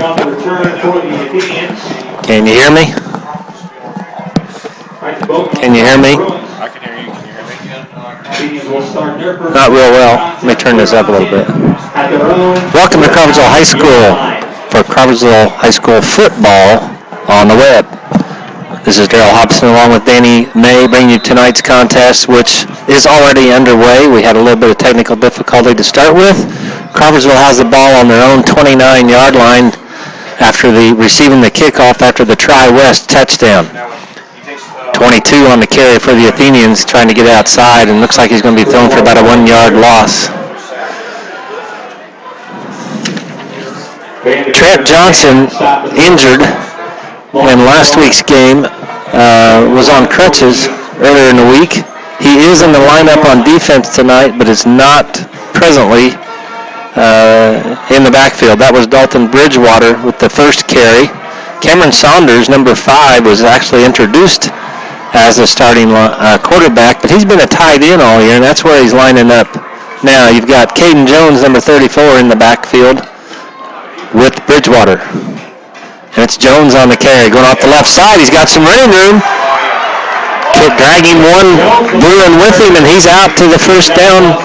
on the return for the Athenians. Can you hear me? Can you hear me? I can hear you. Can you hear me? Not real well. Let me turn this up a little bit. Welcome to Crawfordsville High School for Crawfordsville High School football on the web. This is Daryl Hobson along with Danny May bringing you tonight's contest, which is already underway. We had a little bit of technical difficulty to start with. Crawfordsville has the ball on their own 29-yard line after receiving the kickoff after the Tri-West touchdown. 22 on the carry for the Athenians, trying to get outside, and looks like he's going to be thrown for about a 1-yard loss. Trent Johnson, injured in last week's game, was on crutches earlier in the week. He is in the lineup on defense tonight, but is not presently in the backfield. That was Dalton Bridgewater with the first carry. Cameron Saunders, number 5, was actually introduced as the starting quarterback, but he's been a tight end all year, and that's where he's lining up now. You've got Caden Jones, number 34, in the backfield with Bridgewater. And it's Jones on the carry, going off the left side. He's got some running room. Dragging one Bruin with him, and he's out to the first down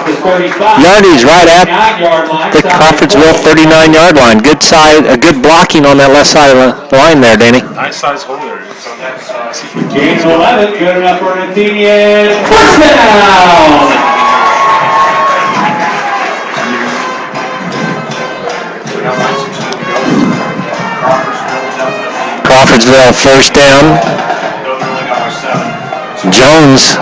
yardage right at the Crawfordsville 39-yard line. Good blocking on that left side of the line there, Danny. Nice size hole there. Gain 11, good enough for an Athenian. First down! Crawfordsville first down. Jones,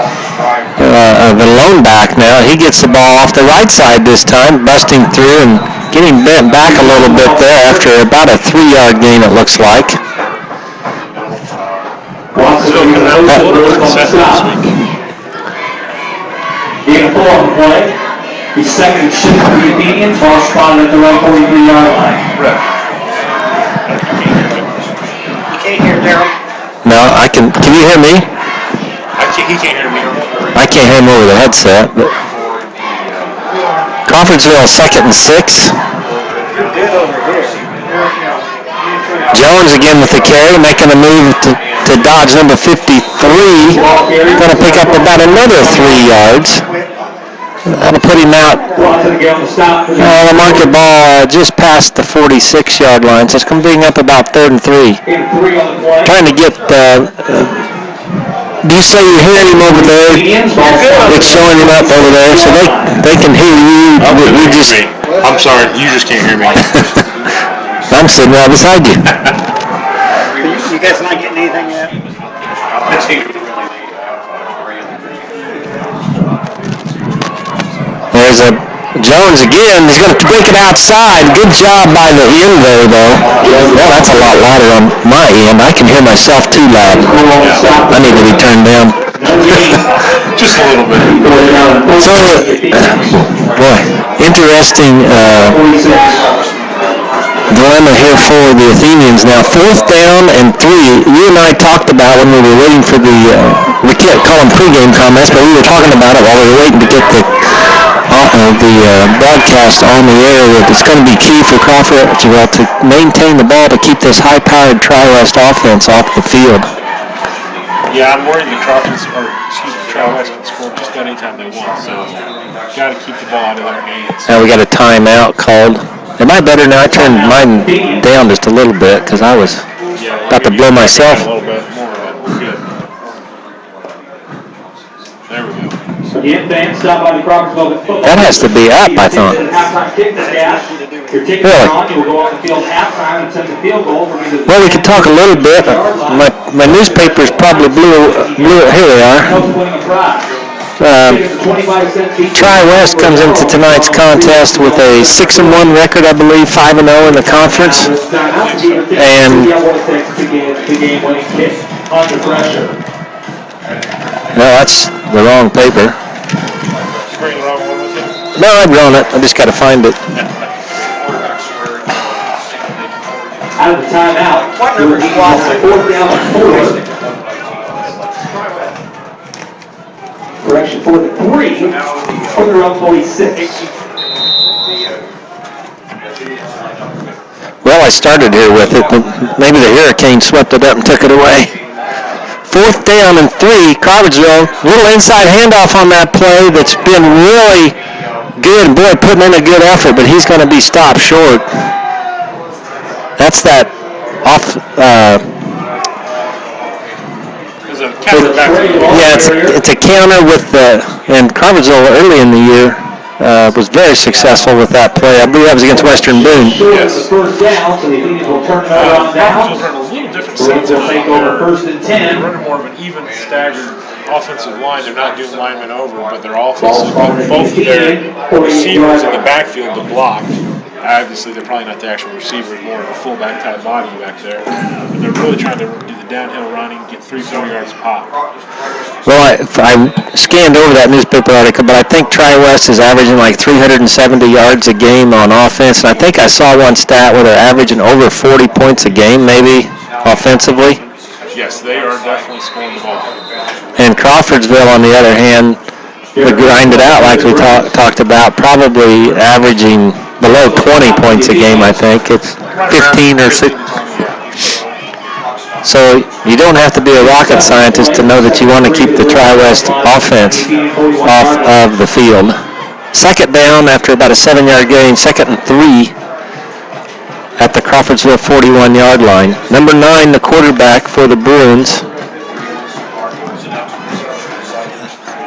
the lone back now, he gets the ball off the right side this time, busting through and getting bent back a little bit there after about a 3-yard gain, it looks like. Gain 4 on the play. He's second and shift for the Athenians, ball spotted at the right 43-yard line. You can't hear Daryl? No, I can. Can you hear me? He can't hear me. I can't hear him over the headset. But Crawfordsville second and 6. Jones again with the carry, making a move to dodge number 53. Going to pick up about another 3 yards. That'll put him out. The market ball just past the 46-yard line, so it's going to bring up about 3rd and 3. Trying to get. Do you say you're hearing him over there? It's showing him up over there, so they can hear you. We just. I'm sorry, you just can't hear me. I'm sitting right beside you. You guys not getting anything yet? There's a Jones again. He's going to break it outside. Good job by the end there, though. Well, that's a lot louder on my end. I can hear myself too loud. I need to be turned down. Just a little bit. So, boy, interesting dilemma here for the Athenians. Now, 4th down and 3. You and I talked about when we were waiting for we can't call them pregame comments, but we were talking about it while we were waiting to get the broadcast on the air, that it's going to be key for Crawfordsville to maintain the ball to keep this high-powered Tri-West offense off the field. Yeah, I'm worried the Tri-West can score just about any time they want, so got to keep the ball out of their hands. Now we got a timeout called. Am I better now? I turned mine down just a little bit because I was about to blow myself. A little bit more of it. We're good. There we go. That has to be up, I thought. Really? Well, we could talk a little bit. My newspaper's probably blew it. Here they are. Tri-West comes into tonight's contest with a 6-1 record, I believe, 5-0 in the conference. And no, that's the wrong paper. No, I've drawn it. I just got to find it. Out of the timeout. 4th down and 4. Correction, 4th and 3. On their own 46. Well, I started here with it, but maybe the hurricane swept it up and took it away. 4th down and 3, Crawfordsville. Little inside handoff on that play that's been really good. Boy, putting in a good effort, but he's going to be stopped short. That's that off. Yeah, it's a counter with and Crawfordsville early in the year was very successful with that play. I believe that was against Western Boone. Yes. First down, so the Athenians will turn it on down. Run a little different sense of Take over 1st and 10. They're running more of an even staggered offensive line. They're not doing linemen over, but they're offensive. Both of their receivers in the backfield to block. Obviously, they're probably not the actual receivers, more of a fullback type body back there. But they're really trying to do the downhill running, get 3-4 yards pop. Well, I scanned over that newspaper article, but I think Tri-West is averaging like 370 yards a game on offense. And I think I saw one stat where they're averaging over 40 points a game, maybe, offensively. Yes, they are definitely scoring the ball. And Crawfordsville, on the other hand, would grind it out like we talked about, probably averaging below 20 points a game, I think. It's 15 or 6. So you don't have to be a rocket scientist to know that you want to keep the Tri-West offense off of the field. 2nd down after about a 7-yard gain, 2nd and 3 at the Crawfordsville 41-yard line. Number 9, the quarterback for the Bruins.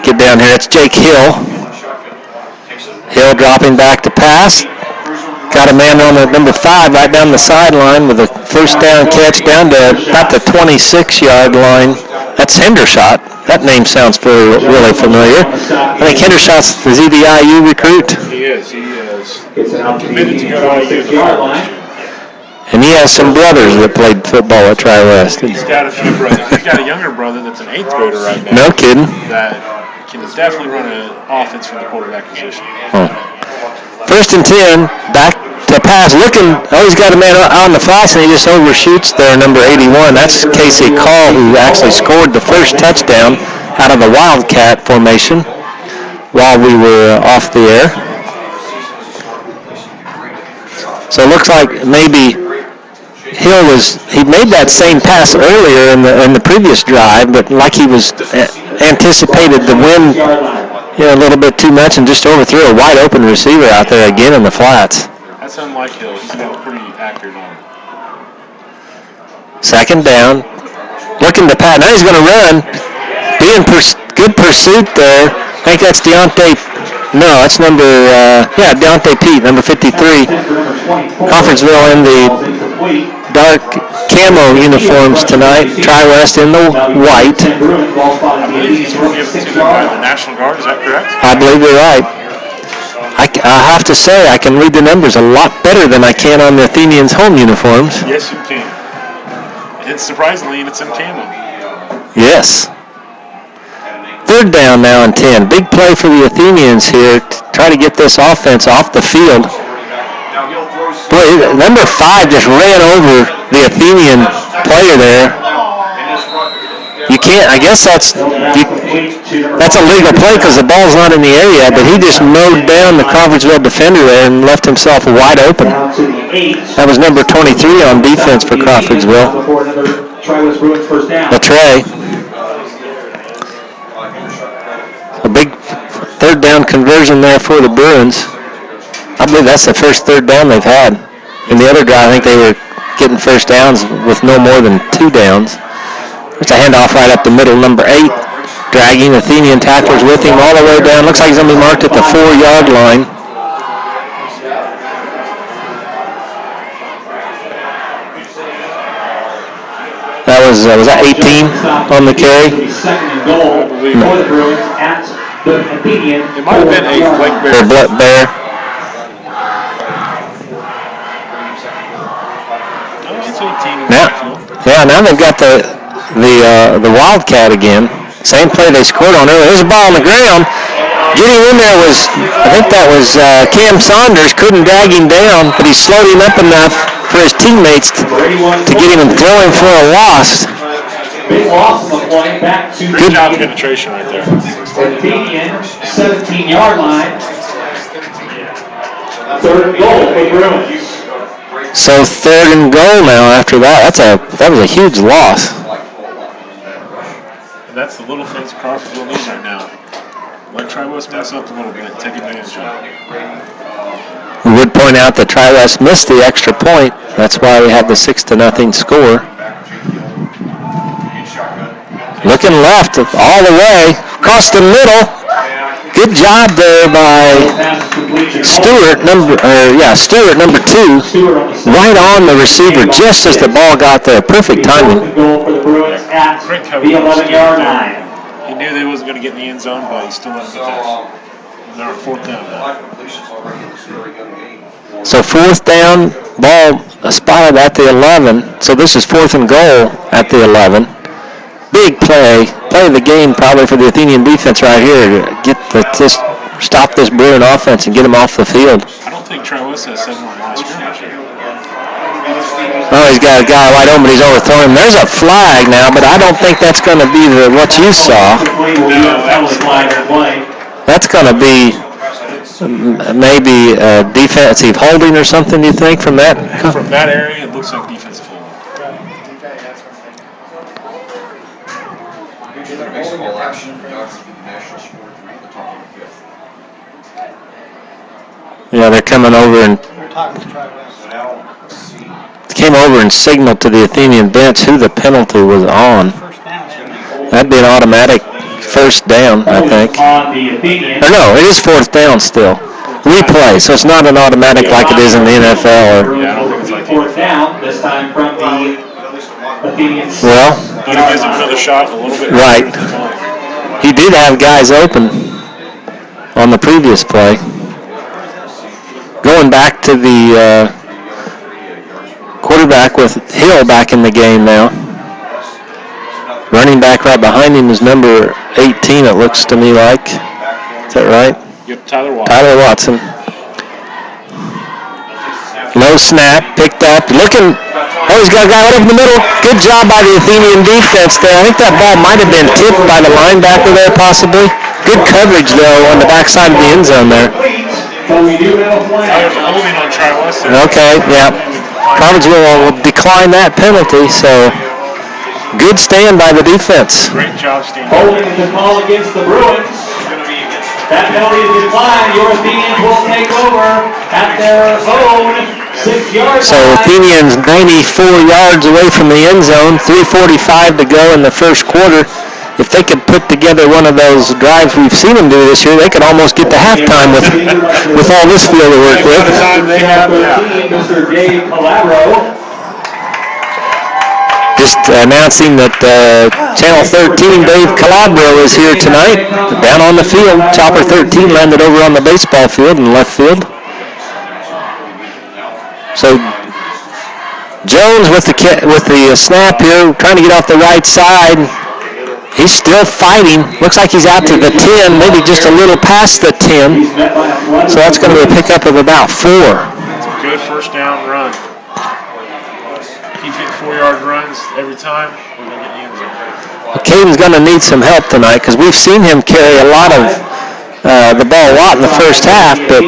Get down here, it's Jake Hill. Hill dropping back to pass. Got a man on the number 5 right down the sideline with a 1st down catch down to about the 26-yard line. That's Hendershot. That name sounds really familiar. I think Hendershot's the ZBIU recruit. He is. He is committed to go to IU. And he has some brothers that played football at Tri-West. He's got a few brothers. He's got a younger brother that's an 8th grader right now. No kidding. That can definitely run an offense from the quarterback position. Oh. 1st and 10, back to pass. He's got a man on the flats, and he just overshoots there, number 81. That's Casey Call, who actually scored the first touchdown out of the Wildcat formation while we were off the air. So it looks like maybe Hill he made that same pass earlier in the previous drive, but like he was anticipated the wind a little bit too much and just overthrew a wide open receiver out there again in the flats. That's unlike Hill. He's been pretty accurate on it. 2nd down. Looking to pass. Now he's going to run. Being good pursuit there. I think that's Deontay. No, that's Deontay Pete, number 53. Crawfordsville in the dark camo uniforms tonight. Tri-West in the white. I believe he's given to by the National Guard. Is that correct? I believe you're right. I have to say, I can read the numbers a lot better than I can on the Athenians' home uniforms. Yes, you can. It's surprisingly, and it's in camo. Yes. 3rd down now and 10. Big play for the Athenians here to try to get this offense off the field. Boy, number 5 just ran over the Athenian player there. You can't, I guess that's a legal play because the ball's not in the area, but he just mowed down the Crawfordsville defender there and left himself wide open. That was number 23 on defense for Crawfordsville. Latre. A big 3rd down conversion there for the Bruins. I believe that's the first 3rd down they've had. In the other drive, I think they were getting 1st downs with no more than 2 downs. There's a handoff right up the middle, number 8, dragging Athenian tacklers with him all the way down. Looks like he's going to be marked at the 4-yard line. That was that 18 on the carry? 2nd and goal for the Bruins at the Athenian. It might have been a Blake Bear. Or Black Bear. No, it's 18. Now they've got the Wildcat again. Same play they scored on earlier. There's a ball on the ground. Getting in there I think that was Cam Saunders. Couldn't drag him down, but he slowed him up enough for his teammates to get him and throw him for a loss. Big loss on the play. Back to Good job penetration right there. Athenian 17-yard line. 3rd and goal for Bruins. So 3rd and goal now after that. That was a huge loss. And that's the little things Crawfordsville needs right now. Let Tri-West mess up a little bit, take advantage of it. We would point out that Tri-West missed the extra point. That's why we have the 6-0 score. Looking left all the way, across the middle. Good job there by Stewart, number 2, right on the receiver just as the ball got there. Perfect timing. Great coverage. He knew they wasn't going to get in the end zone, but he still let him get that. They're on 4th down now. So 4th down, ball spotted at the 11. So this is 4th and goal at the 11. Big play of the game probably for the Athenian defense right here to stop this Bruin offense and get them off the field. I don't think Tri-West has 7 on the line of scrimmage here. Oh, he's got a guy wide open. He's overthrown him. There's a flag now, but I don't think that's going to be what you saw. That's going to be maybe defensive holding or something, do you think, from that? From that area, it looks like defensive holding. Yeah, they're coming over and came over and signaled to the Athenian bench who the penalty was on. That'd be an automatic 1st down, I think. Or no, it is 4th down still. Replay, so it's not an automatic like it is in the NFL. Fourth down, this time from the Athenians. Well, He gives him another shot a little bit. right. He did have guys open on the previous play. Going back to the quarterback with Hill back in the game now. Running back right behind him is number 18, it looks to me like. Is that right? Yep, Tyler Watson. Low snap, picked up, looking. Oh, he's got a guy right up in the middle. Good job by the Athenian defense there. I think that ball might have been tipped by the linebacker there, possibly. Good coverage, though, on the backside of the end zone there. Holding on Tri-West. Okay, yeah. Crawfordsville will decline that penalty, so good stand by the defense. Great job, Steve. Holding the call against the Bruins. That penalty is declined. Your Athenians will take over at their own 6-yard line. So Athenians 94 yards away from the end zone, 3:45 to go in the first quarter. If they could put together one of those drives we've seen them do this year, they could almost get to halftime with all this field to work with. Mr. Dave Calabro. Just announcing that Channel 13 Dave Calabro is here tonight. Down on the field, Chopper 13 landed over on the baseball field in left field. So Jones with the snap here, trying to get off the right side. He's still fighting. Looks like he's out to the 10, maybe just a little past the 10. So that's going to be a pickup of about 4. It's a good 1st down run. Keep hitting 4-yard runs every time. We're going to get the end zone. Caden's going to need some help tonight because we've seen him carry a lot of the ball a lot in the first half, but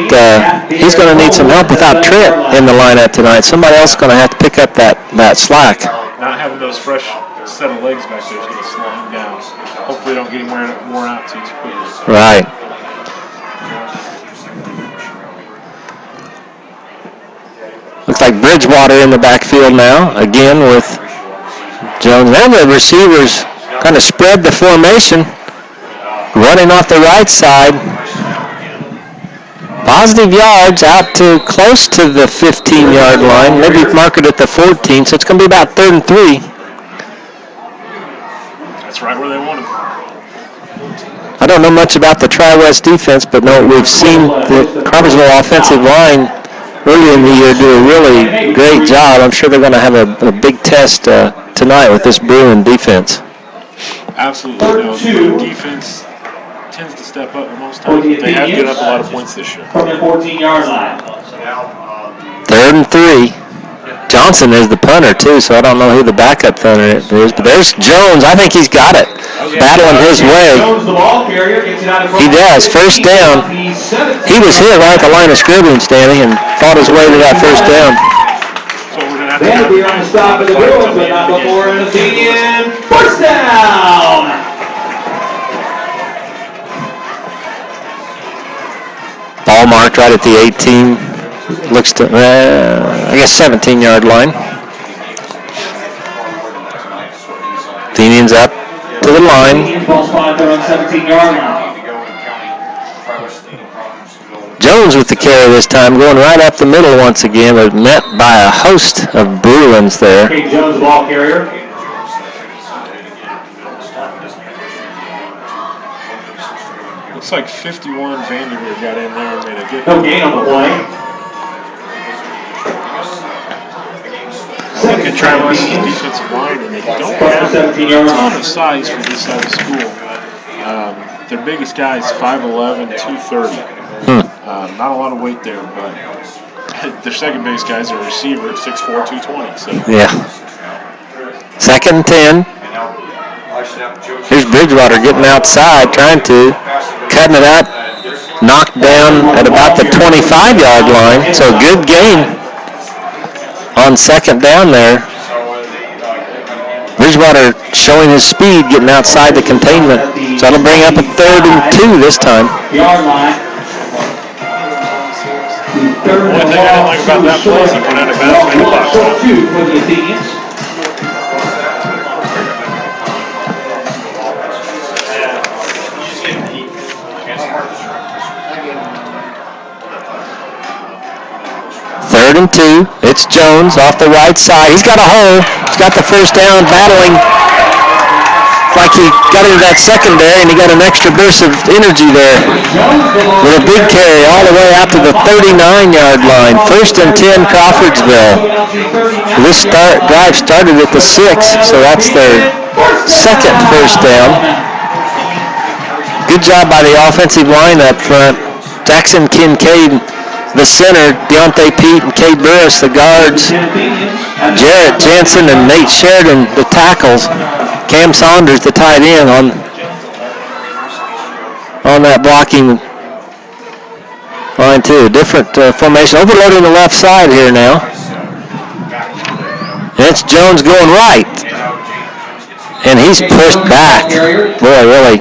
he's going to need some help without Trent in the lineup tonight. Somebody else is going to have to pick up that slack. Not having those fresh set of legs back there is going to slow him down. Hopefully they don't get him worn out too quickly. Right. Looks like Bridgewater in the backfield now, again with Jones. Now the receivers kind of spread the formation, running off the right side. Positive yards out to close to the 15-yard line. Maybe mark it at the 14, so it's going to be about 3rd and 3. That's right where they want him. I don't know much about the Tri-West defense, but no, we've seen the Crawfordsville offensive line earlier in the year do a really great job. I'm sure they're going to have a big test tonight with this Bruin defense. Absolutely. No, the Bruin defense tends to step up most times. They have given up a lot of points this year. From the 14-yard line. 3rd and 3. Johnson is the punter, too, so I don't know who the backup punter is. But there's Jones. I think he's got it. Battling his way. He does. 1st down. He was hit right at the line of scrimmage, Danny, and fought his way to that 1st down. Vanderbeer on the stop of the Bruins, but not before an Athenian first down. Ball marked right at the 18. Looks to, I guess, 17-yard line. Athenians up to the line. Athenians ball spot there on 17-yard line. Jones with the carry this time, going right up the middle once again, but met by a host of Bruins there. Kate Jones, ball carrier. Looks like 51 Vanderbeer got in there and made a good. No gain on the play. I look at Travis's defensive line, and they don't have a ton of size for this side of school. Their biggest guy is 5'11", 230. Not a lot of weight there, but their second biggest guy is a receiver at 6'4", 220. So. Yeah. 2nd and 10. Here's Bridgewater getting outside, trying to, cutting it out, knocked down at about the 25-yard line. So good gain on 2nd down there. Bridgewater showing his speed, getting outside the containment. So that'll bring up a 3rd and 2 this time. Yard line. One thing I didn't like about that play is he went out of bounds in the box. Two for the Athenians. Third and 2. It's Jones off the right side. He's got a hole. He's got the first down, battling like he got into that secondary, and he got an extra burst of energy there with a big carry all the way out to the 39-yard line. 1st and 10, Crawfordsville. This drive started at the 6, so that's their 2nd first down. Good job by the offensive line up front. Jackson Kincaid, the center, Deontay Pete and Cade Burris, the guards. Jarrett Jensen and Nate Sheridan, the tackles. Cam Saunders, the tight end, on that blocking line too. Different formation. Overloading the left side here now. And it's Jones going right. And he's pushed back. Boy, really.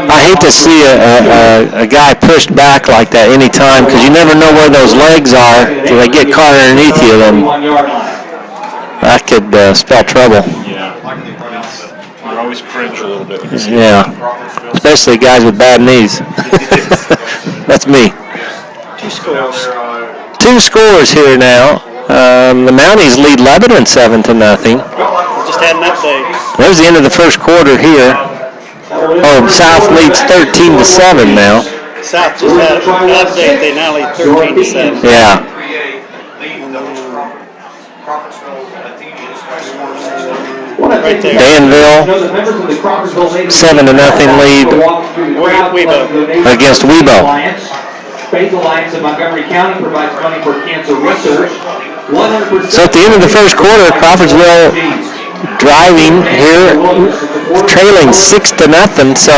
I hate to see a guy pushed back like that anytime, because you never know where those legs are. If they get caught underneath you, then that could spell trouble. Yeah. You're always cringe a little bit. Yeah. Especially guys with bad knees. That's me. 2 scores. 2 scores here now. The Mounties lead Lebanon 7-0. Just had an update. There's the end of the first quarter here. Oh, South leads 13-7 now. South just had an update. They now lead 13-7. Yeah. Right there. Danville, 7-0 lead against Webo. Faith Alliance of Montgomery County provides money for cancer research. 100%. So at the end of the first quarter, Crawfordsville driving here, trailing 6-0. So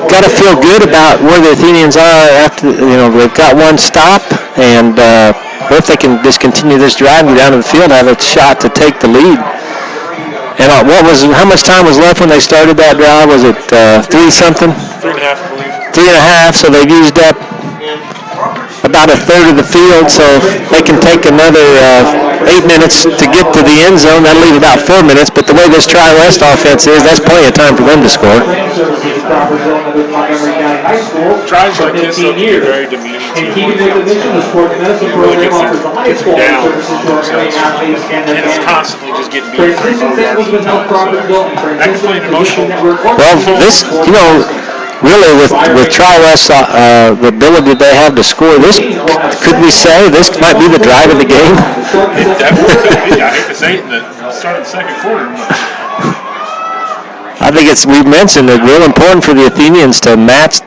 got to feel good about where the Athenians are after, they've got one stop, and if they can just continue this drive and go down to the field, have a shot to take the lead. And how much time was left when they started that drive? Was it 3-something? 3.5, I believe. 3.5, so they've used up about a third of the field, so they can take another 8 minutes to get to the end zone. That'll leave about 4 minutes, but the way this Tri-West offense is, that's plenty of time for them to score. Drives like this will be very demeaning to you. It really gets them down and it's constantly just getting beat for that can play an emotional. Well, this, really, with Tri-West, the ability they have to score, this, could we say, this might be the drive of the game? It definitely could be. I hate to say it in the start of the second quarter. I think we've mentioned it's real important for the Athenians to match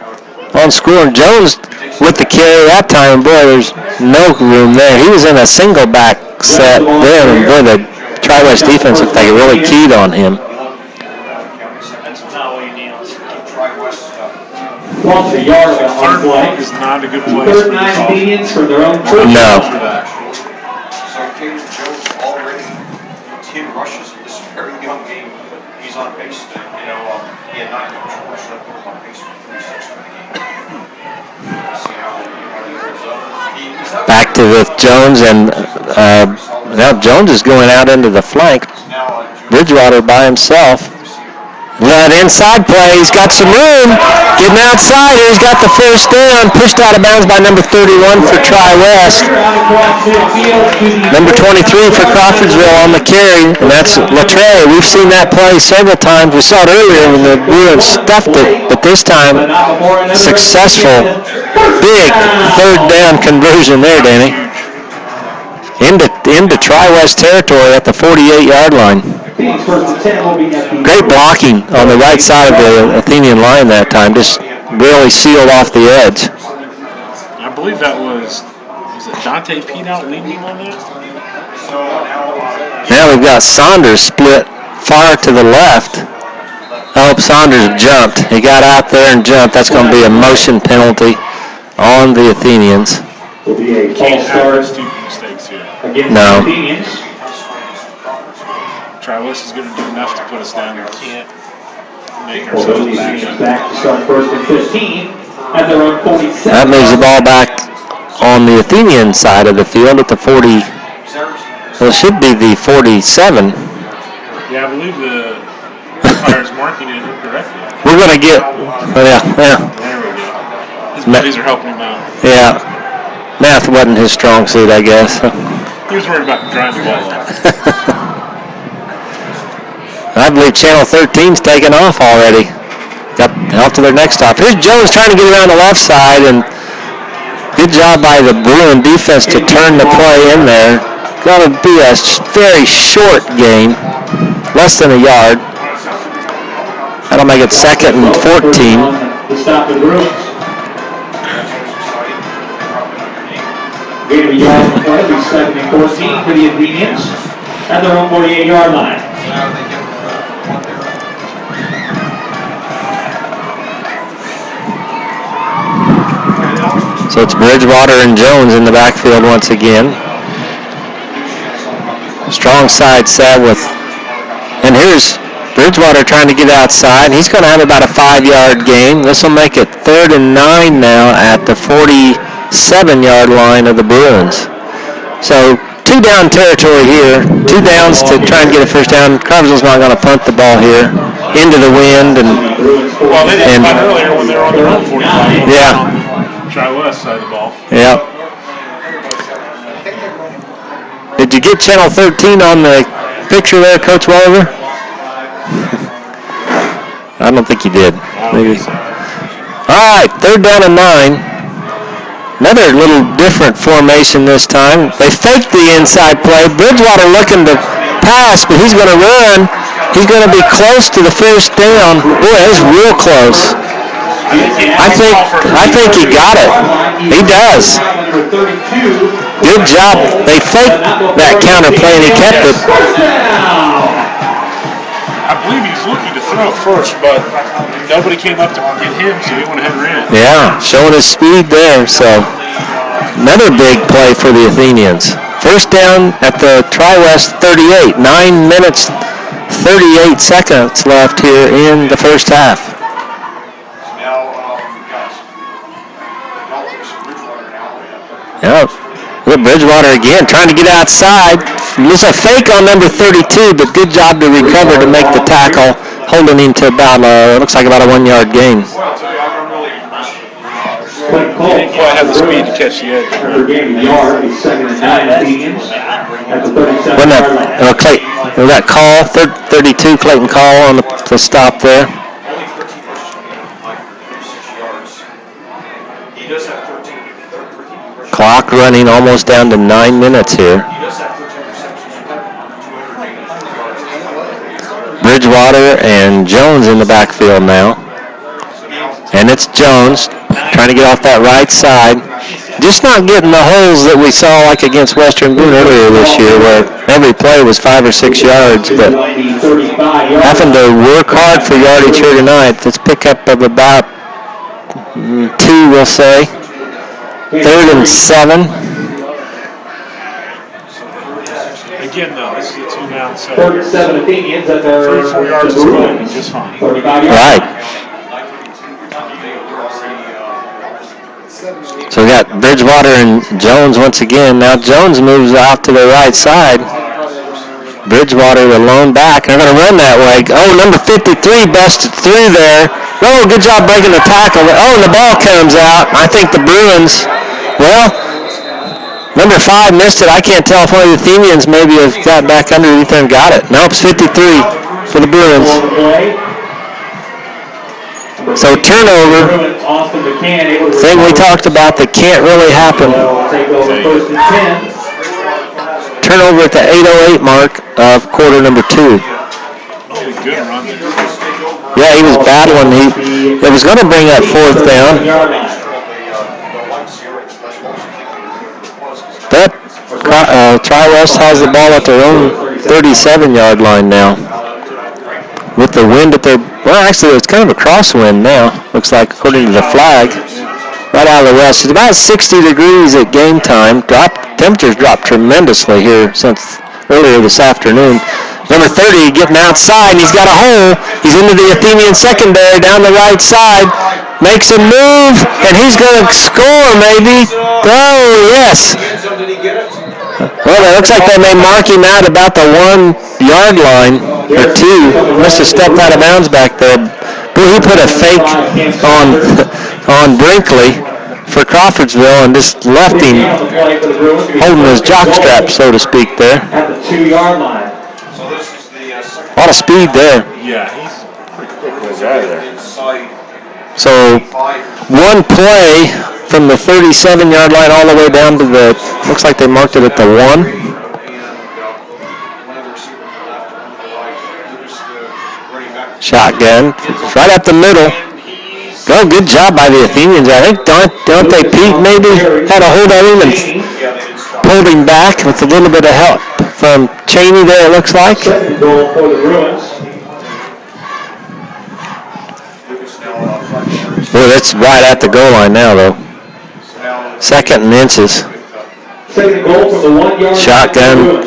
on scoring. Jones with the carry that time, boy, there's no room there. He was in a single back set there, and boy, the Tri-West defense looked like it really keyed on him. Lost a yard on one play. Is not a good place. 3rd and 9 Athenians for their own church. No. Back to with Jones, and now Jones is going out into the flank. Bridgewater by himself. That inside play, he's got some room. Getting outside, he's got the first down. Pushed out of bounds by number 31 for Tri-West. Number 23 for Crawfordsville on the carry, and that's Latre. We've seen that play several times. We saw it earlier when the Bruins stuffed it, but this time, successful. Big third down conversion there, Danny. Into Tri-West territory at the 48-yard line. Great blocking on the right side of the Athenian line that time. Just really sealed off the edge. I believe that was it Dante Pete out leading on that? Now we've got Saunders split far to the left. I hope Saunders jumped. He got out there and jumped. That's going to be a motion penalty on the Athenians. Can't have stupid mistakes here. No. Tri-West is going to do enough to put us down. We can't make ourselves back to start first and 15 at their own 47. That moves the ball back on the Athenian side of the field at the 40. Well, it should be the 47. Yeah, I believe the umpire's marking it incorrectly. We're going to get. Yeah. There we go. His buddies are helping him out. Yeah. Math wasn't his strong suit, I guess. He was worried about driving the ball up. I believe Channel 13's taken off already. Got off to their next stop. Here's Jones trying to get around the left side, and good job by the Bruin defense to turn the play in there. Going to be a very short game, less than a yard. That'll make it 2nd and 14. To stop the Bruins. Gain of a yard on the play, it'll be 2nd and 14 for the Athenians at their own 48-yard line. So it's Bridgewater and Jones in the backfield once again. Strong side set with, and here's Bridgewater trying to get outside. He's going to have about a 5-yard gain. This will make it 3rd and 9 now at the 47-yard line of the Bruins. So 2 down territory here. 2 downs to try and get a first down. Crawfordsville's not going to punt the ball here into the wind. Well, they didn't punt earlier when they were on their own 45. Yeah. Tri-West side of the ball. Yep. Did you get Channel 13 on the picture there, Coach Welliver? I don't think you did. Maybe. All right, 3rd down and 9. Another little different formation this time. They faked the inside play. Bridgewater looking to pass, but he's going to run. He's going to be close to the first down. Boy, that's real close. I think he got it. He does. Good job. They faked that counter play and he kept it. I believe he's looking to throw it first, but nobody came up to get him, so he went ahead and ran. Yeah, showing his speed there. So another big play for the Athenians. First down at the Tri-West 38. 9 minutes, 38 seconds left here in the first half. Yeah, look, Bridgewater again trying to get outside. It's a fake on number 32, but good job to recover to make the tackle, holding him to about, looks like about a 1-yard gain. He didn't quite have the speed to catch the edge. When that call, 32, Clayton Call on the stop there. Clock running almost down to 9 minutes here. Bridgewater and Jones in the backfield now. And it's Jones trying to get off that right side. Just not getting the holes that we saw like against Western Boone earlier this year where every play was 5 or 6 yards. But having to work hard for yardage here tonight. Let's pick up of about 2, we'll say. 3rd and 7. Again, though, this is a 2-down set. 7 Athenians at their 3 or 4 yards is going to be just fine. 35 yards. Right. So we got Bridgewater and Jones once again. Now Jones moves off to the right side. Bridgewater, the lone back. They're going to run that way. Oh, number 53 busted through there. Oh, good job breaking the tackle. Oh, and the ball comes out. I think the Bruins, well, number 5 missed it. I can't tell if one of the Athenians maybe have got back underneath there and got it. Nope, it's 53 for the Bruins. So turnover, thing we talked about that can't really happen. Turnover at the 8:08 mark of quarter number 2. Good run there. Yeah, he was battling. It was going to bring up 4th down. But Tri-West has the ball at their own 37-yard line now. With the wind at their, well, actually it's kind of a crosswind now, looks like, according to the flag. Right out of the west. It's about 60 degrees at game time. Temperatures dropped tremendously here since earlier this afternoon. Number 30 getting outside, and he's got a hole. He's into the Athenian secondary down the right side. Makes a move, and he's going to score maybe. Oh, yes. Well, it looks like they may mark him out about the 1-yard line or 2. Must have stepped out of bounds back there. Boy, he put a fake on Brinkley for Crawfordsville and just left him holding his jockstrap, so to speak, there. At the 2-yard line. A lot of speed there. Yeah, he's pretty quick when he's out of there. So one play from the 37-yard line all the way down to the, looks like they marked it at the 1. Shotgun, right up the middle. Oh, good job by the Athenians. I think Dante Pete maybe had a hold of him and pulled him back with a little bit of help from Cheney there, it looks like. Second goal for the Bruins. Boy, that's right at the goal line now, though. 2nd and inches. Second goal from the 1-yard Shotgun,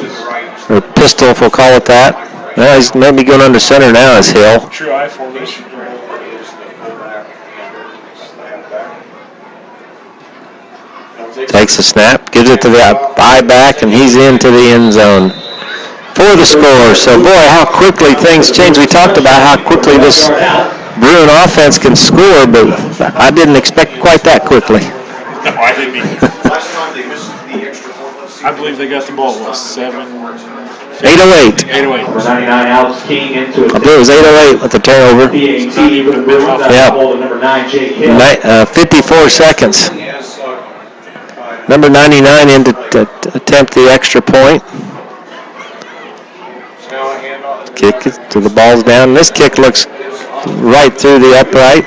or pistol, if we'll call it that. Well, he's maybe going under center now is Hill. True I formation. Takes a snap, gives it to the eye back, and he's into the end zone for the score. So, boy, how quickly things change. We talked about how quickly this Bruin offense can score, but I didn't expect quite that quickly. No, I didn't either. I believe they got the ball, 8:08. 8:08. Number 99, Alex King into it. I believe it was 8:08 with the turnover. PAT for the Bruins. Yep. Number 9, Jake Hill. 54 seconds. Number 99 in to attempt the extra point. Kick it to the ball's down. This kick looks right through the upright.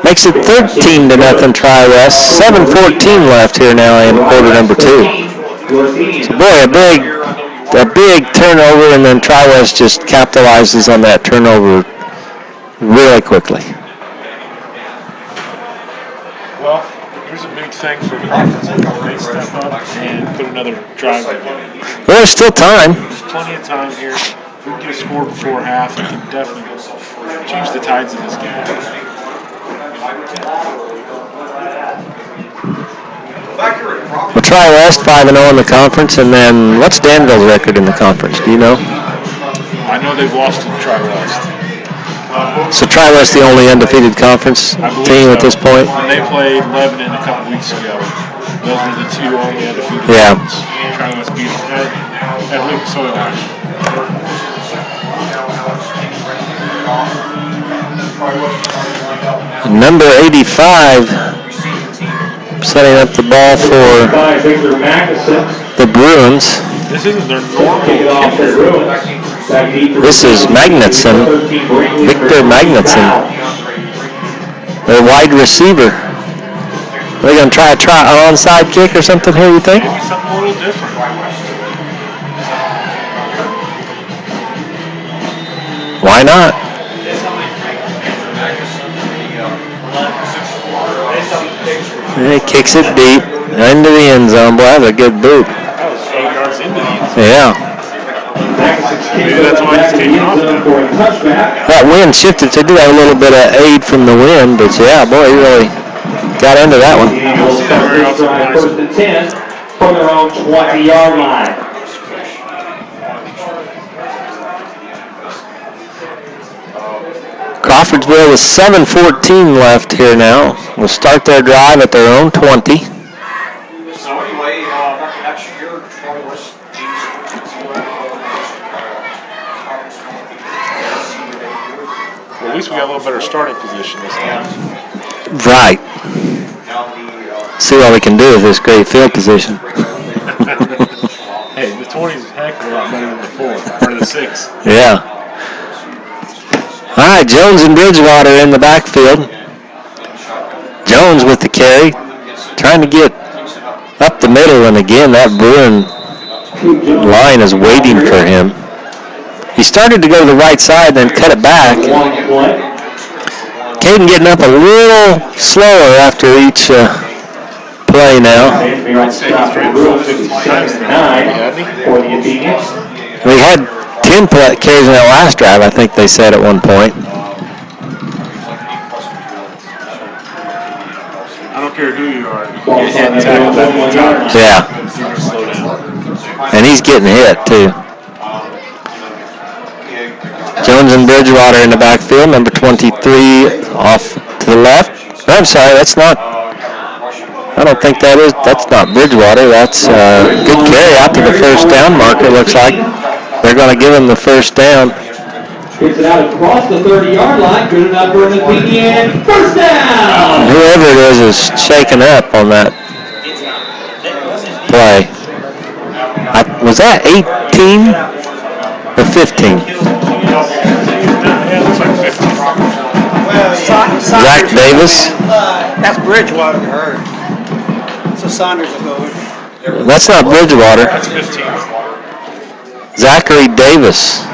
Makes it 13-0 Tri-West. 7:14 left here now in quarter number 2. So boy, a big turnover, and then Tri-West just capitalizes on that turnover really quickly. Well, here's a big thing for Crawfordsville. They step up and put another drive together. Well, there's still time. There's plenty of time here. If we can get a score before half, it can definitely change the tides of this game. Well, Tri-West 5-0 in the conference, and then what's Danville's record in the conference? Do you know? I know they've lost to Tri-West. So Tri-West the only undefeated conference team at this point? When they played Lebanon a couple weeks ago, those were the 2 only undefeated teams. Tri-West beat them at Lucas Oil. Number 85 setting up the ball for the Bruins. This isn't their normal kicker. This is Magnuson, Victor Magnuson, their wide receiver. Are they going to try an onside kick or something here, you think? Maybe something a little different. Why not? He kicks it deep into the end zone. Boy, that's a good boot. That was 8 yards pass into the end zone. Yeah. Maybe that's why he's taking off now. That wind shifted, so he did have a little bit of aid from the wind, but yeah, boy, he really got into that one. First and 10 from their own 20-yard line. Crawfordsville with 7:14 left here now. Will start their drive at their own 20. So anyway, next year, Troy was Well, at least we got a little better starting position this time. Right. See what we can do with this great field position. Hey, the 20 is a heck of a lot better than the 4 or the 6. Yeah. All right, Jones and Bridgewater in the backfield. Jones with the carry, trying to get up the middle, and again, that Bruin line is waiting for him. He started to go to the right side, then cut it back. Caden getting up a little slower after each play now. We had 10 carries in that last drive, I think they said at one point. I don't care who you are. You hit and tackle that one time. Yeah. Slow down. And he's getting hit, too. Jones and Bridgewater in the backfield. Number 23 off to the left. I'm sorry, that's not... I don't think that's not Bridgewater. That's good carry out to the first down marker, looks like. They're going to give him the first down. Gets it out across the 30-yard line. Good enough for an Athenian. First down! Whoever it is shaking up on that play. Was that 18 or 15? Yeah, it looks like 50. Zach Davis. That's Bridgewater hurt. So Saunders will go. That's not Bridgewater. That's 15. Zachary Davis.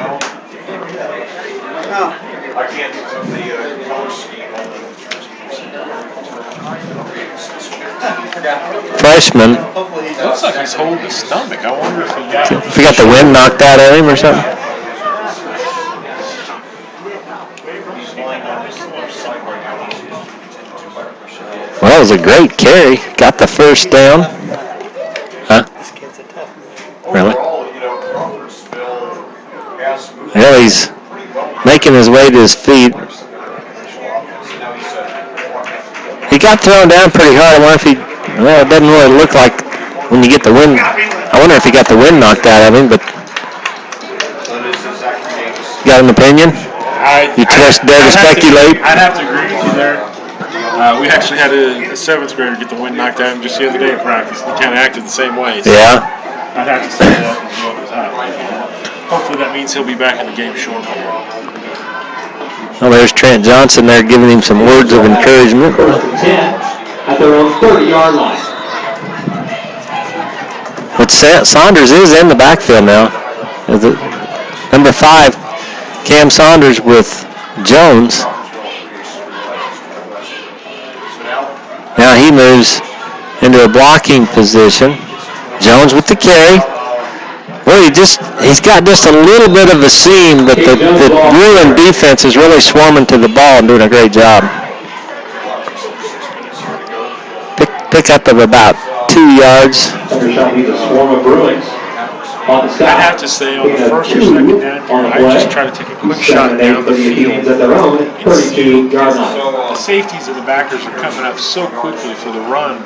Freshman. Looks like he's holding his stomach. I wonder if he got it. If he got the wind knocked out of him or something. Well, that was a great carry. Got the first down. Huh? Really? Well, he's making his way to his feet. He got thrown down pretty hard. I wonder if he... Well, it doesn't really look like when you get the wind. I wonder if he got the wind knocked out of him, but... You got an opinion? You dare to speculate? I'd have to agree with you there. We actually had a 7th grader get the wind knocked out of him just the other day at practice. He kind of acted the same way. So Yeah. I'd have to say that is what was happening. Hopefully that means he'll be back in the game shortly. Well, there's Trent Johnson there giving him some words of encouragement. First and 10 at their own 30-yard line. But Saunders is in the backfield now. Number 5, Cam Saunders with Jones. Now he moves into a blocking position. Jones with the carry. Well, he's got just a little bit of a seam, but the Bruin defense is really swarming to the ball and doing a great job. Pick up of about 2 yards. There shall be the swarm of Bruins on the I'd side. have to say on the first or second down here, I just try to take a quick shot down the field. At their own 32-yard line. The safeties and the backers are coming up so quickly for the run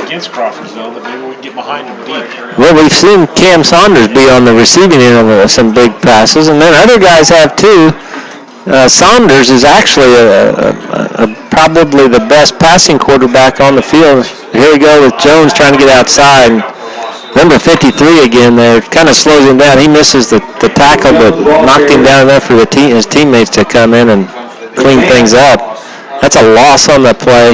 against Crawfordsville that maybe we can get behind them deep. Well, we've seen Cam Saunders be on the receiving end of some big passes, and then other guys have too. Saunders is actually probably the best passing quarterback on the field. Here we go with Jones trying to get outside. Number 53 again there, kind of slows him down. He misses the tackle, but knocked him down enough for his teammates to come in and clean things up. That's a loss on the play,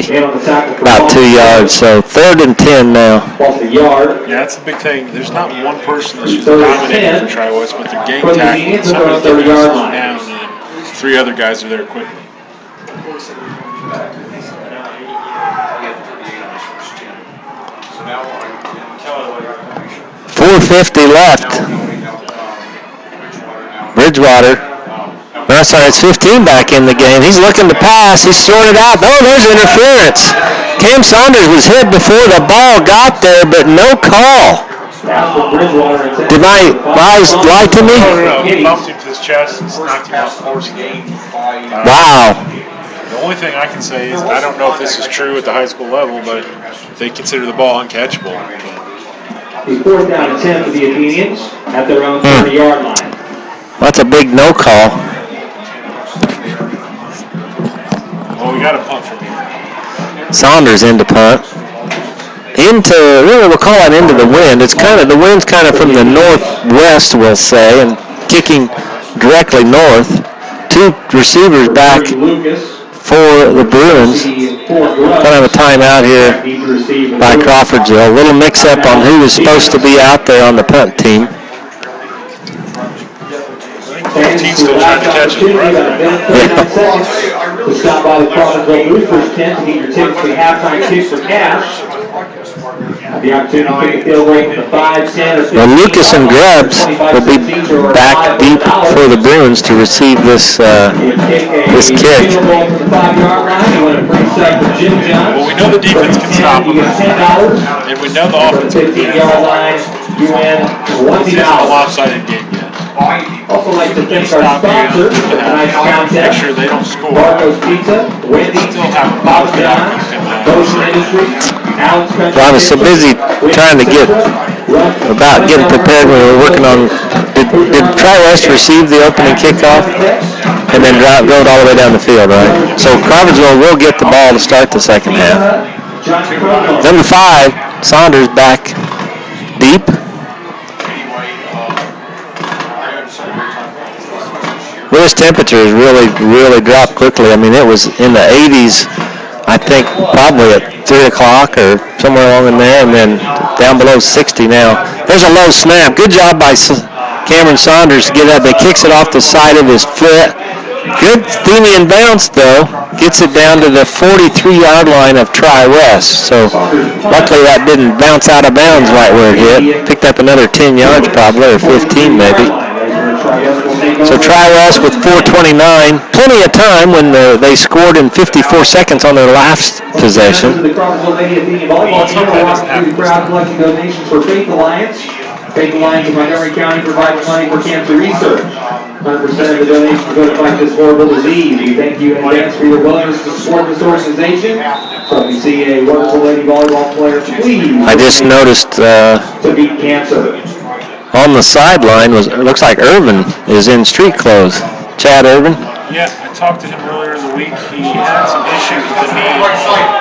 about 2 yards. So 3rd and 10 now. Yeah, that's the big thing. There's not one person that's just dominating for Tri-West, but they're game tackling. Somebody's getting slowed down, and 3 other guys are there quickly. 4:50 left. Bridgewater. No, sorry, it's 15 back in the game. He's looking to pass. He's throwing it out. Oh, there's interference. Cam Saunders was hit before the ball got there, but no call. Did my eyes lie to me? No. He bumped him to his chest and knocked him off course. Wow. The only thing I can say is I don't know if this is true at the high school level, but they consider the ball uncatchable. The 4th down and 10 for the Athenians at their own 30-yard line. That's a big no call. Well, we got a punt from here. Saunders into punt. We'll call it into the wind. The wind's kind of from the northwest, we'll say, and kicking directly north. 2 receivers back for the Bruins. Kind of a timeout here by Crawfordsville. A little mix-up on who was supposed to be out there on the punt team. Both teams still trying to catch his breath right To stop by the Crawfordsville Boosters tent to get your tickets for the halftime kicks for cash. The opportunity to pick a field goal from the 5, 10, or 15. Well, Lucas and Grubbs will be back deep for the Bruins to receive this kick. Well, we know the defense can stop them, and we know the offense can beat them. It's not a lopsided game yet. Also like to thank our sponsor for tonight's contest. Make sure they don't score. Marco's Pizza, Wendy's, Still have a Papa John's, Ocean Industries, Allen's Country. Well, I was so busy trying to getting prepared when we were working on. Did Tri-West receive the opening kickoff and then go all the way down the field, right? So Crawfordsville will get the ball to start the second half. Number 5, Saunders back deep. Well, this temperature has really dropped quickly. I mean, it was in the 80s, I think, probably at 3 o'clock or somewhere along in there, and then down below 60 now. There's a low snap. Good job by Cameron Saunders to get that. They kicks it off the side of his foot. Good Athenian bounce, though. Gets it down to the 43-yard line of Tri-West. So luckily that didn't bounce out of bounds right where it hit. Picked up another 10 yards probably, or 15 maybe. So Tri-West with 4:29, plenty of time when they scored in 54 seconds on their last possession. Faith Alliance in Montgomery County provides money for cancer research. 100% of the donations go to fight this horrible disease. We thank you in advance for your willingness to support this organization. So if you see a wonderful lady volleyball player, please. I just noticed to beat cancer. On the sideline looks like Irvin is in street clothes. Chad Irvin. Yeah, I talked to him earlier in the week. He had some issues with the knee.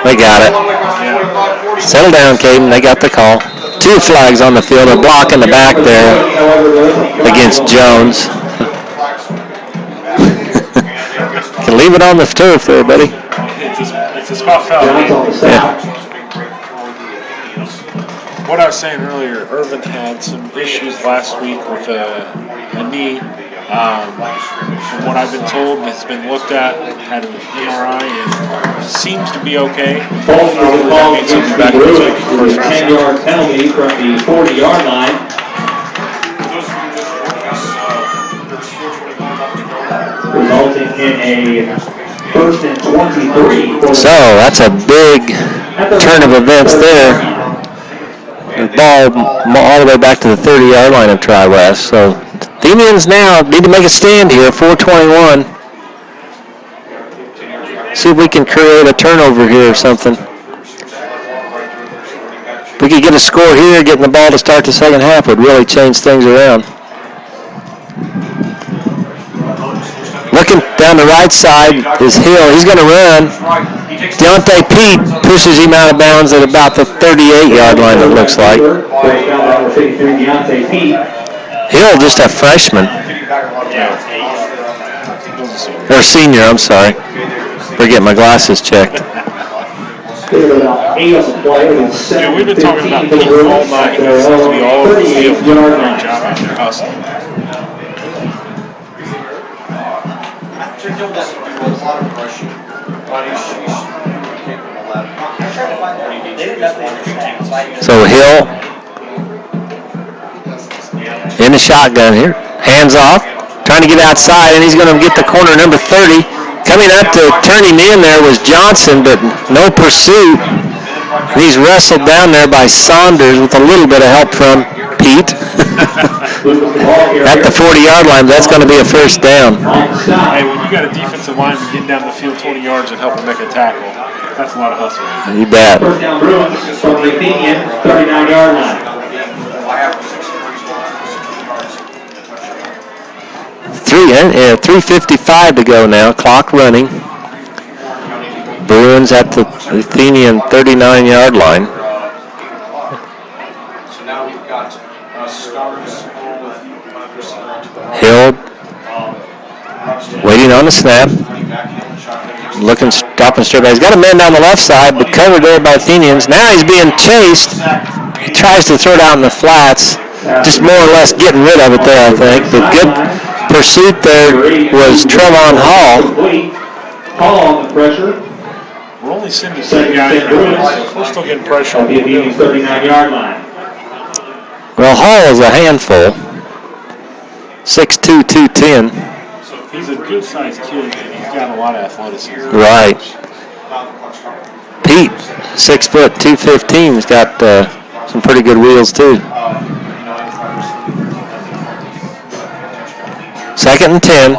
They got it. Yeah. Settle down, Caden. They got the call. 2 flags on the field. A block in the back there against Jones. Can leave it on the turf there, buddy. It's a spot foul. Yeah. What I was saying earlier, Irvin had some issues last week with a knee. From what I've been told, it's been looked at, had an MRI, and seems to be okay. Probably that means something back this week. 10-yard penalty from the 40-yard line. Resulting in a 1st and 23. So that's a big turn of events there. The ball all the way back to the 30-yard line of Tri-West. So Athenians now need to make a stand here, 4:21. See if we can create a turnover here or something. If we could get a score here, getting the ball to start the second half would really change things around. Looking down the right side is Hill. He's going to run. Deontay Pete pushes him out of bounds at about the 38-yard line, it looks like. Hill, just a freshman. Or senior, I'm sorry. Better get my glasses checked. Dude, we've been talking about Pete all night. He seems to be all over the field. Doing a great job out there hustling. So Hill In the shotgun here. Hands off. Trying to get outside, and he's going to get the corner, number 30. Coming up to turn him in there was Johnson, but no pursuit. He's wrestled down there by Saunders with a little bit of help from Pete. At the 40-yard line, that's going to be a first down. Hey, when you got a defensive lineman getting down the field 20 yards and helping make a tackle, that's a lot of hustle. You bet. First down Bruins from the Athenian 39-yard line. 3:55 to go now. Clock running. Bruins at the Athenian 39-yard line. So now we've got Stars Hill waiting on the snap. Looking, stopping straight back. He's got a man down the left side, but covered there by Athenians. Now he's being chased. He tries to throw it out in the flats. Just more or less getting rid of it there, I think. But good pursuit there was Trevon Hall. Hall on the pressure. We're only sending 3 guys around. We're still getting pressure on The Athenians 39-yard line. Well, Hall is a handful. 6'2", 210. He's a good-sized kid, and he's got a lot of athleticism. Right. Pete, 6 foot, 215. He's got some pretty good wheels, too. 2nd and 10.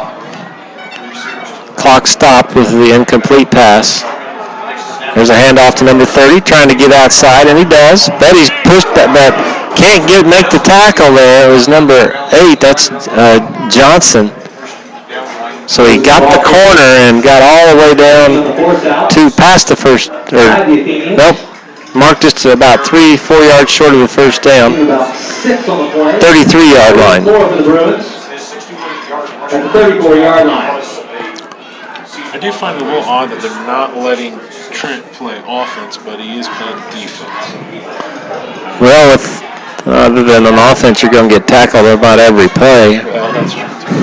Clock stopped with the incomplete pass. There's a handoff to number 30, trying to get outside, and he does. But he's pushed that, but can't make the tackle there. It was number 8. That's Johnson. So he got the corner and got all the way down to past the first. Nope. Marked just about 3-4 yards short of the first down. 33-yard line. At the 34-yard line. I do find it a little odd that they're not letting Trent play offense, but he is playing defense. Well, other than on offense, you're going to get tackled about every play. Well, that's true, too.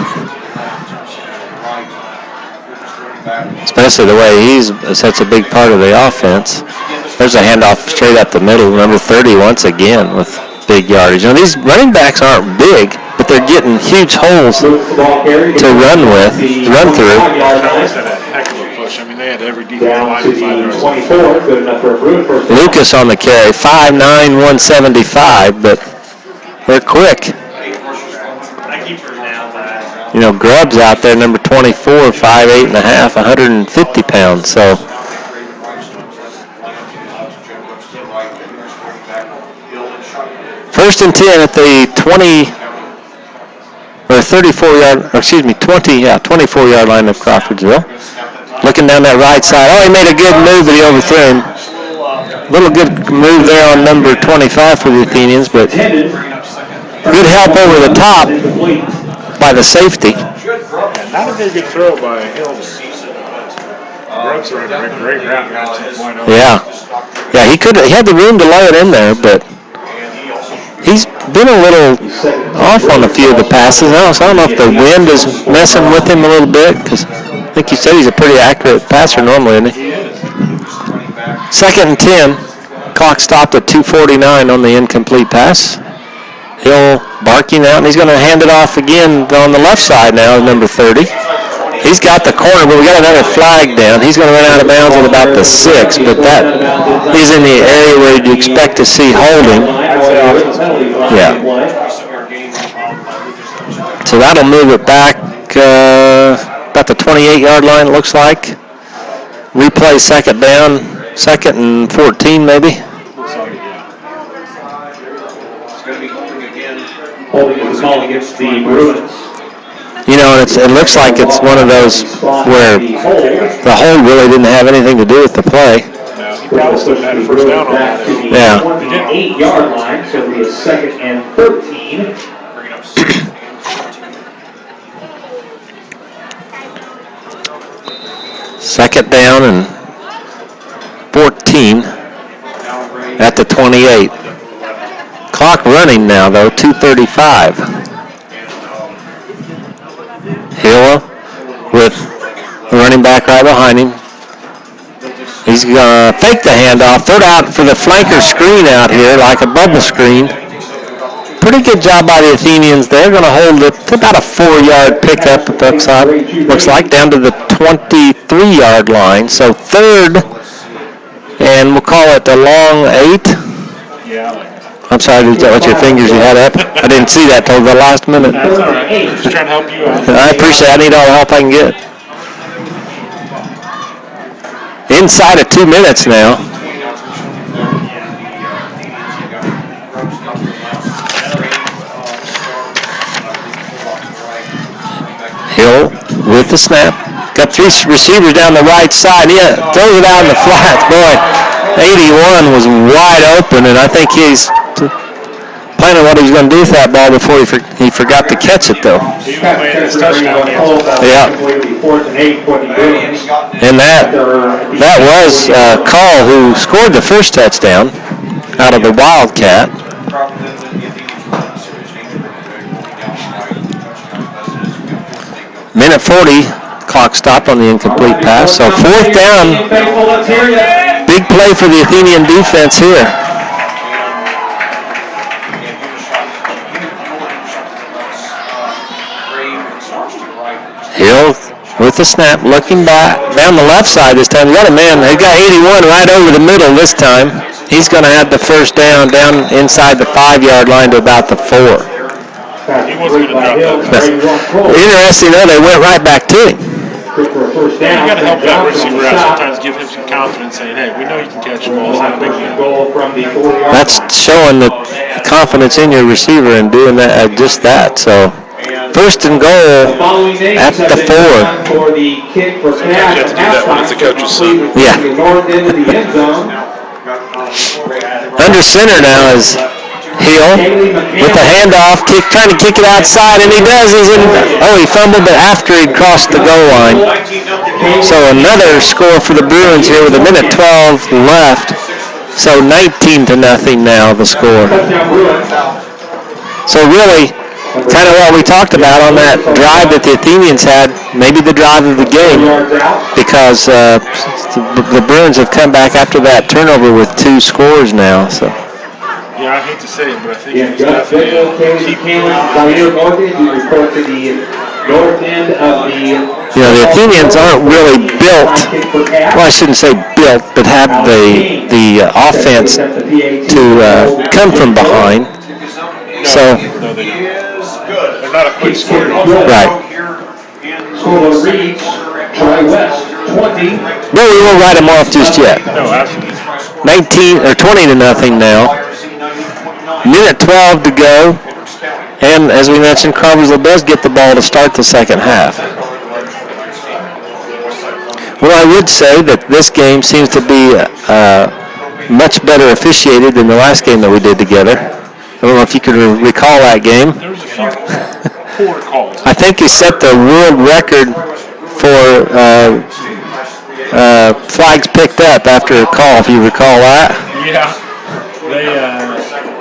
Especially the way he's such a big part of the offense. There's a handoff straight up the middle. Number 30 once again with big yardage. Now, these running backs aren't big, but they're getting huge holes to run through. Dallas had a heck of a push. I mean, they had every defensive line in 5 yards. Lucas on the carry, 5'9", 175, but they're quick. You know, Grubb's out there, number 24, 5'8 and a half, 150 pounds. So first and 10 at the 24-yard line of Crawfordsville. Looking down that right side. Oh, he made a good move, but he overthrew him. Little good move there on number 25 for the Athenians, but good help over the top by the safety. Not a very good throw by Hill. Grubbs ran a great route. Yeah, he had the room to lay it in there, but he's been a little off on a few of the passes. I don't know if the wind is messing with him a little bit, because I think you said he's a pretty accurate passer normally, isn't he? 2nd and 10. Clock stopped at 2:49 on the incomplete pass. Hill barking out, and he's going to hand it off again on the left side now, number 30. He's got the corner, but we got another flag down. He's going to run out of bounds at about the 6, but that is in the area where you'd expect to see holding. Yeah. So that'll move it back about the 28-yard line, it looks like. Replay 2nd down, 2nd and 14 maybe. Holding is called against the Bruins. You know, it looks like it's one of those where the hold really didn't have anything to do with the play. He probably still had a first down on that. Yeah. 28-yard line, so it'll be a 2nd and 13. Second down and 14 at the 28. Clock running now, though, 2:35. Hill with the running back right behind him. He's going to fake the handoff, throw it out for the flanker screen out here, like a bubble screen. pretty good job by the Athenians. They're going to hold it to about a 4-yard pickup, it looks like, down to the 23-yard line. So third, and we'll call it a long 8. Yeah. I'm sorry, is that what your fingers you had up? I didn't see that till the last minute. That's all right. Just trying to help you out. I appreciate it. I need all the help I can get. Inside of 2 minutes now. Hill with the snap. Got 3 receivers down the right side. He throws it out in the flat. Boy, 81 was wide open, and I think he's planning what he's going to do with that ball before he forgot to catch it, though. He was playing his touchdown game. Yeah. And that was Call who scored the first touchdown out of the Wildcat. Minute 40, clock stopped on the incomplete pass. So 4th down. Big play for the Athenian defense here. Hill with the snap, looking back down the left side this time. He got a man. He got 81 right over the middle this time. He's going to have the first down inside the 5-yard line to about the 4. He wasn't going to drop that. Interesting, though, they went right back to him. You got to help that receiver out sometimes, give him some confidence, saying, "Hey, we know you can catch the ball. It's not a big deal." That's showing the confidence in your receiver and doing that, just that. So, first and goal at the 4. For the kick for Sometimes you have to do that when it's a coach's son. Yeah. Under center now is Hill with the handoff, trying to kick it outside, and he does. He fumbled it after he crossed the goal line. So another score for the Bruins here with a minute 12 left. So 19-0 now the score. So really, kind of what we talked about on that drive that the Athenians had, maybe the drive of the game, because the Bruins have come back after that turnover with 2 scores now. So. Yeah, I hate to say it, but I think Yeah, he's definitely keep report to the north end of the Athenians aren't really built, well, I shouldn't say built, but have the offense to come from behind. So, no, they don't. They're not a quick scoring offense. right. Score will reach Troy West 20. No, we won't write them off just yet. No, absolutely. 20-0 now. Minute 12 to go. And as we mentioned, Crawfordsville does get the ball to start the second half. Well, I would say that this game seems to be much better officiated than the last game that we did together. I don't know if you can recall that game. There was a few poor calls. I think he set the world record for flags picked up after a call, if you recall that. Yeah,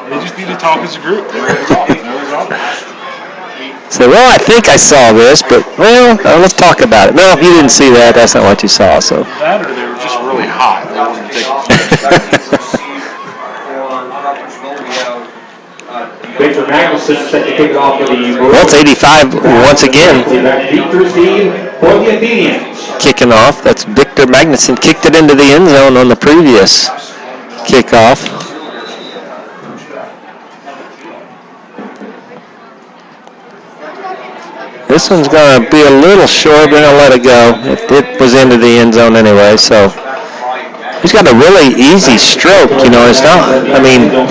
they just need to talk as a group. They want to talk. That was all. So, well, I think I saw this, but, well, let's talk about it. No, if you didn't see that, that's not what you saw, so. That or they were just really hot. They wanted to take it. Victor Magnuson set to kick it off for the Well, it's 85 once again. Victor Steve for the Athenians. Kicking off. That's Victor Magnuson. Kicked it into the end zone on the previous kickoff. This one's going to be a little short. We're going to let it go. It was into the end zone anyway, so. He's got a really easy stroke, you know. It's not, I mean, it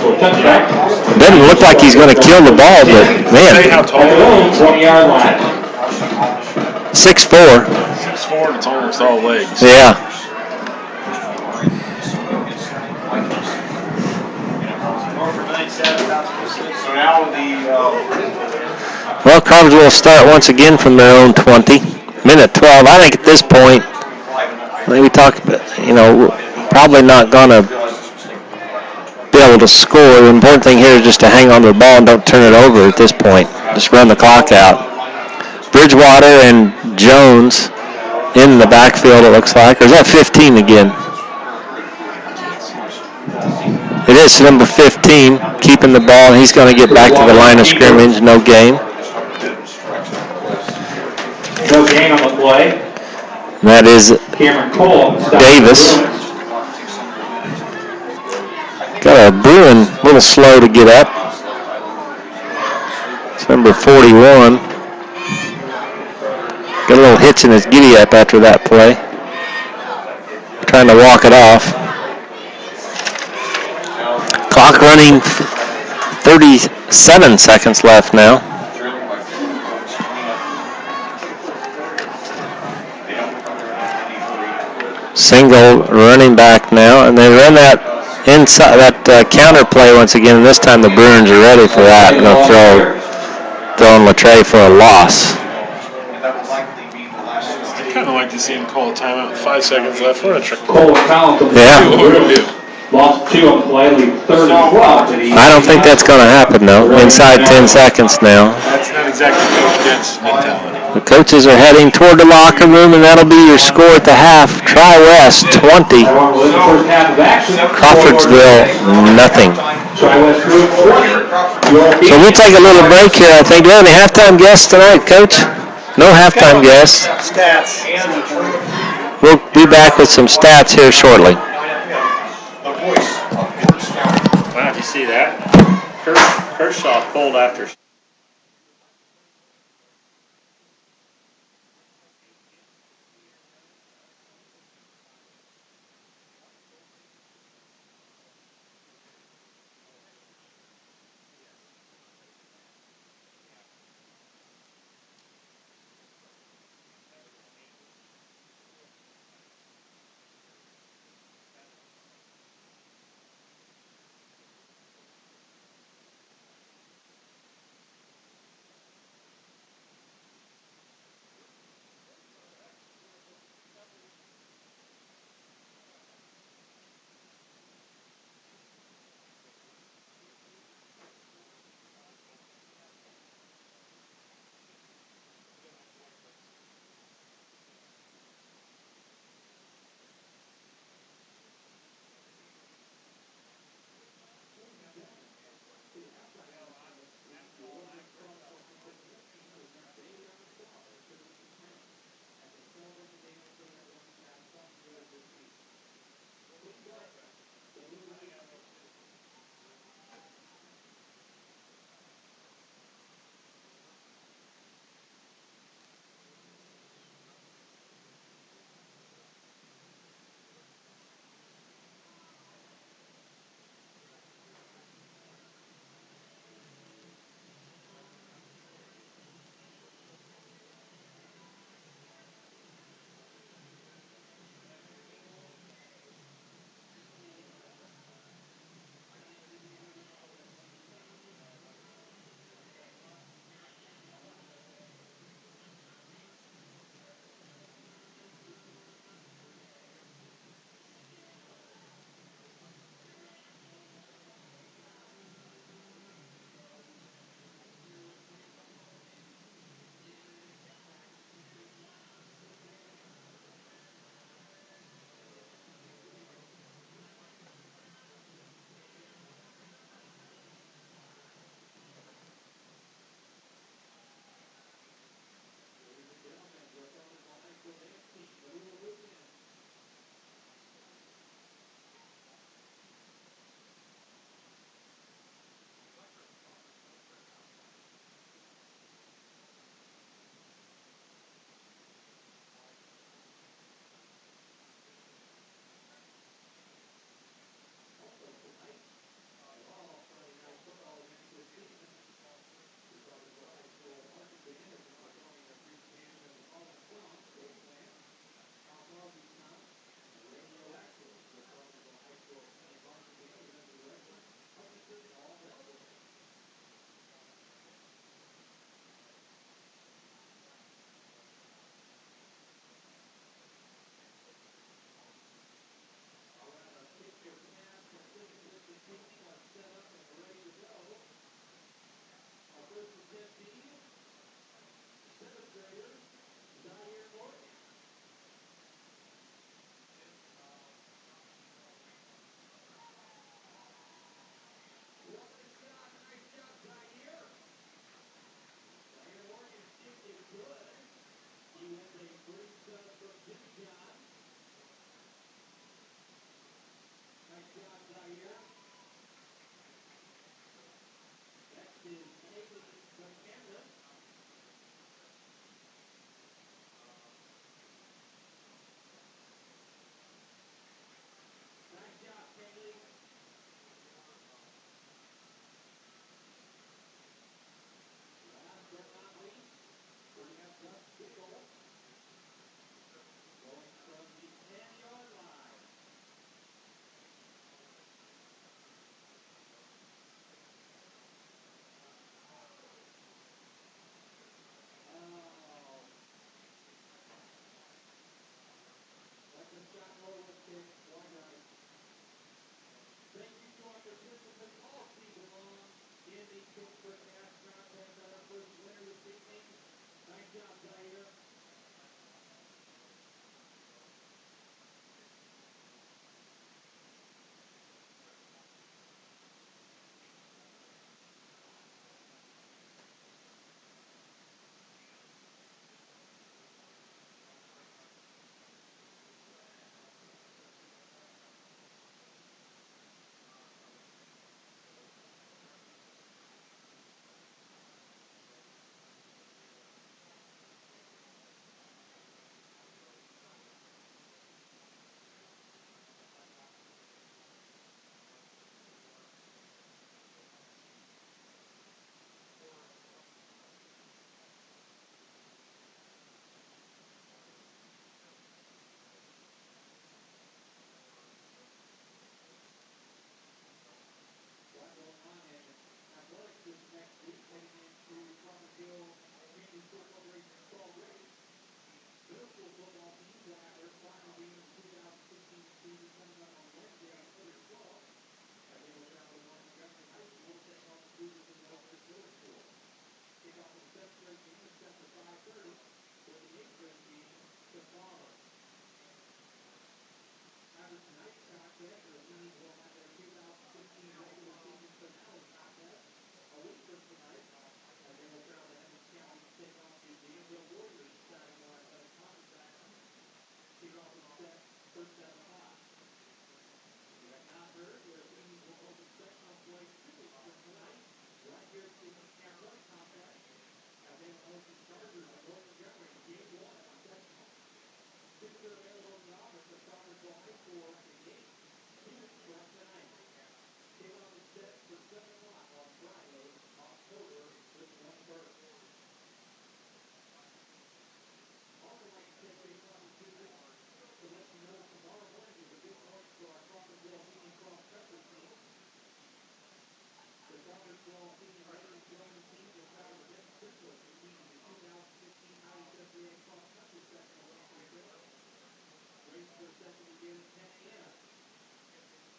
doesn't look like he's going to kill the ball, but, man. How tall he is. 20-yard line. 6'4". 6'4", and it's almost all legs. Yeah. So now the Well, Crawfordsville will start once again from their own 20. Minute 12. I think at this point, like we talked about, you know, probably not going to be able to score. The important thing here is just to hang on to the ball and don't turn it over at this point. Just run the clock out. Bridgewater and Jones in the backfield, it looks like. Or is that 15 again? It is number 15, keeping the ball. He's going to get back to the line of scrimmage. No gain. No gain on the play. That is Cameron Cole. Davis. Got a Bruin a little slow to get up. It's number 41. Got a little hitch in his giddy up after that play. Trying to walk it off. Clock running, 37 seconds left now. Single running back now, and they run that inside that counter play once again. And this time the Bruins are ready for that. And they'll throw Latre for a loss. I kind of like to see him call a timeout with 5 seconds left. What a trick. Cole Collins. Yeah. Lost 2 on the play, leave 3rd and 12. I don't think that's going to happen though. Inside 10 seconds now. That's not exactly Coach Dent's mentality. The coaches are heading toward the locker room, and that'll be your score at the half. Tri-West 20. Crawfordsville nothing. So we'll take a little break here, I think. Do you have any halftime guests tonight, Coach? No halftime guests. Stats. We'll be back with some stats here shortly. Wow, did you see that? Kershaw pulled after. season coming up on Wednesday, October 12th. Again, we'll travel to Montgomery High School to take on the Cougars in the Oakland Village School. Kickoff of the 7th grade game is set for 5:30, with the 8th grade game to follow. After tonight's contest, the Athenians will have their 2015 regular season finale contest a week from tonight. Again, we'll travel to Evans County to take on the Danville Warriors Saturday morning at the conference action. Kickoff is set for 7 o'clock. You have not heard, the Athenians will open sectional play 2 weeks from tonight, right here at the athletic complex. And then host the Chargers of Northern Montgomery in Game 1 of the sectional. Tickets are available in the office at Crawfordsville High School at the gate 2 weeks from tonight. Kickoff is set for 7 o'clock on Friday, October the 21st. Also, like to take this opportunity to let you know tomorrow morning is a big point for our Crawfordsville Athenian cross country team. The Crawfordsville Athenian ladies rowing team will travel to Denton Central to compete in the 2015 IHSA cross country sectional championship. Races are set to begin at 10 a.m.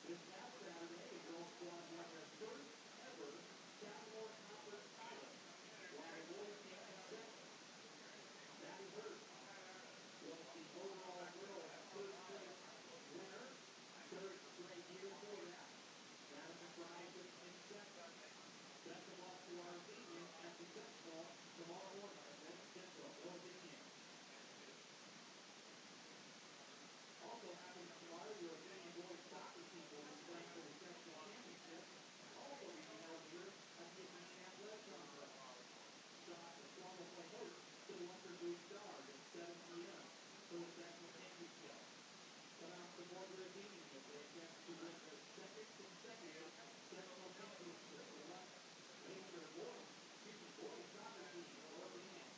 This past Saturday, the girls squad won their first ever Southmore Conference title, while the boys came in second. Maddie Hurst was the overall girls first place winner, third straight year for that. Madison Fry took in second. Best of luck to our Athenians at the sectional tomorrow morning at Denton Central. Go Athenians. Also happening tomorrow, your Athenian boys soccer team will be playing for the sectional championship. Also being held here at the Athenian Athletic Complex. Strong will play host to the Western Blue Stars at 7 p.m. for the sectional championship. Come out to support your Athenians as they attempt to win their second consecutive sectional championship. Ladies or boys soccer team will Athenians.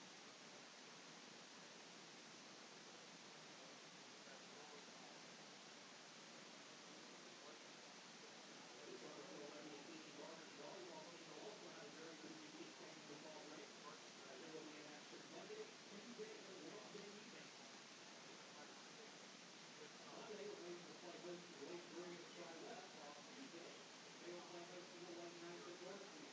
Volleyball team will also have a very good unique training football break. They will be in action Monday, Tuesday, and Wednesday evening. Monday, the ladies will play host to the Lake Bruins at Tri-West, while Tuesday, they will play host to the Lake Knights at Northview.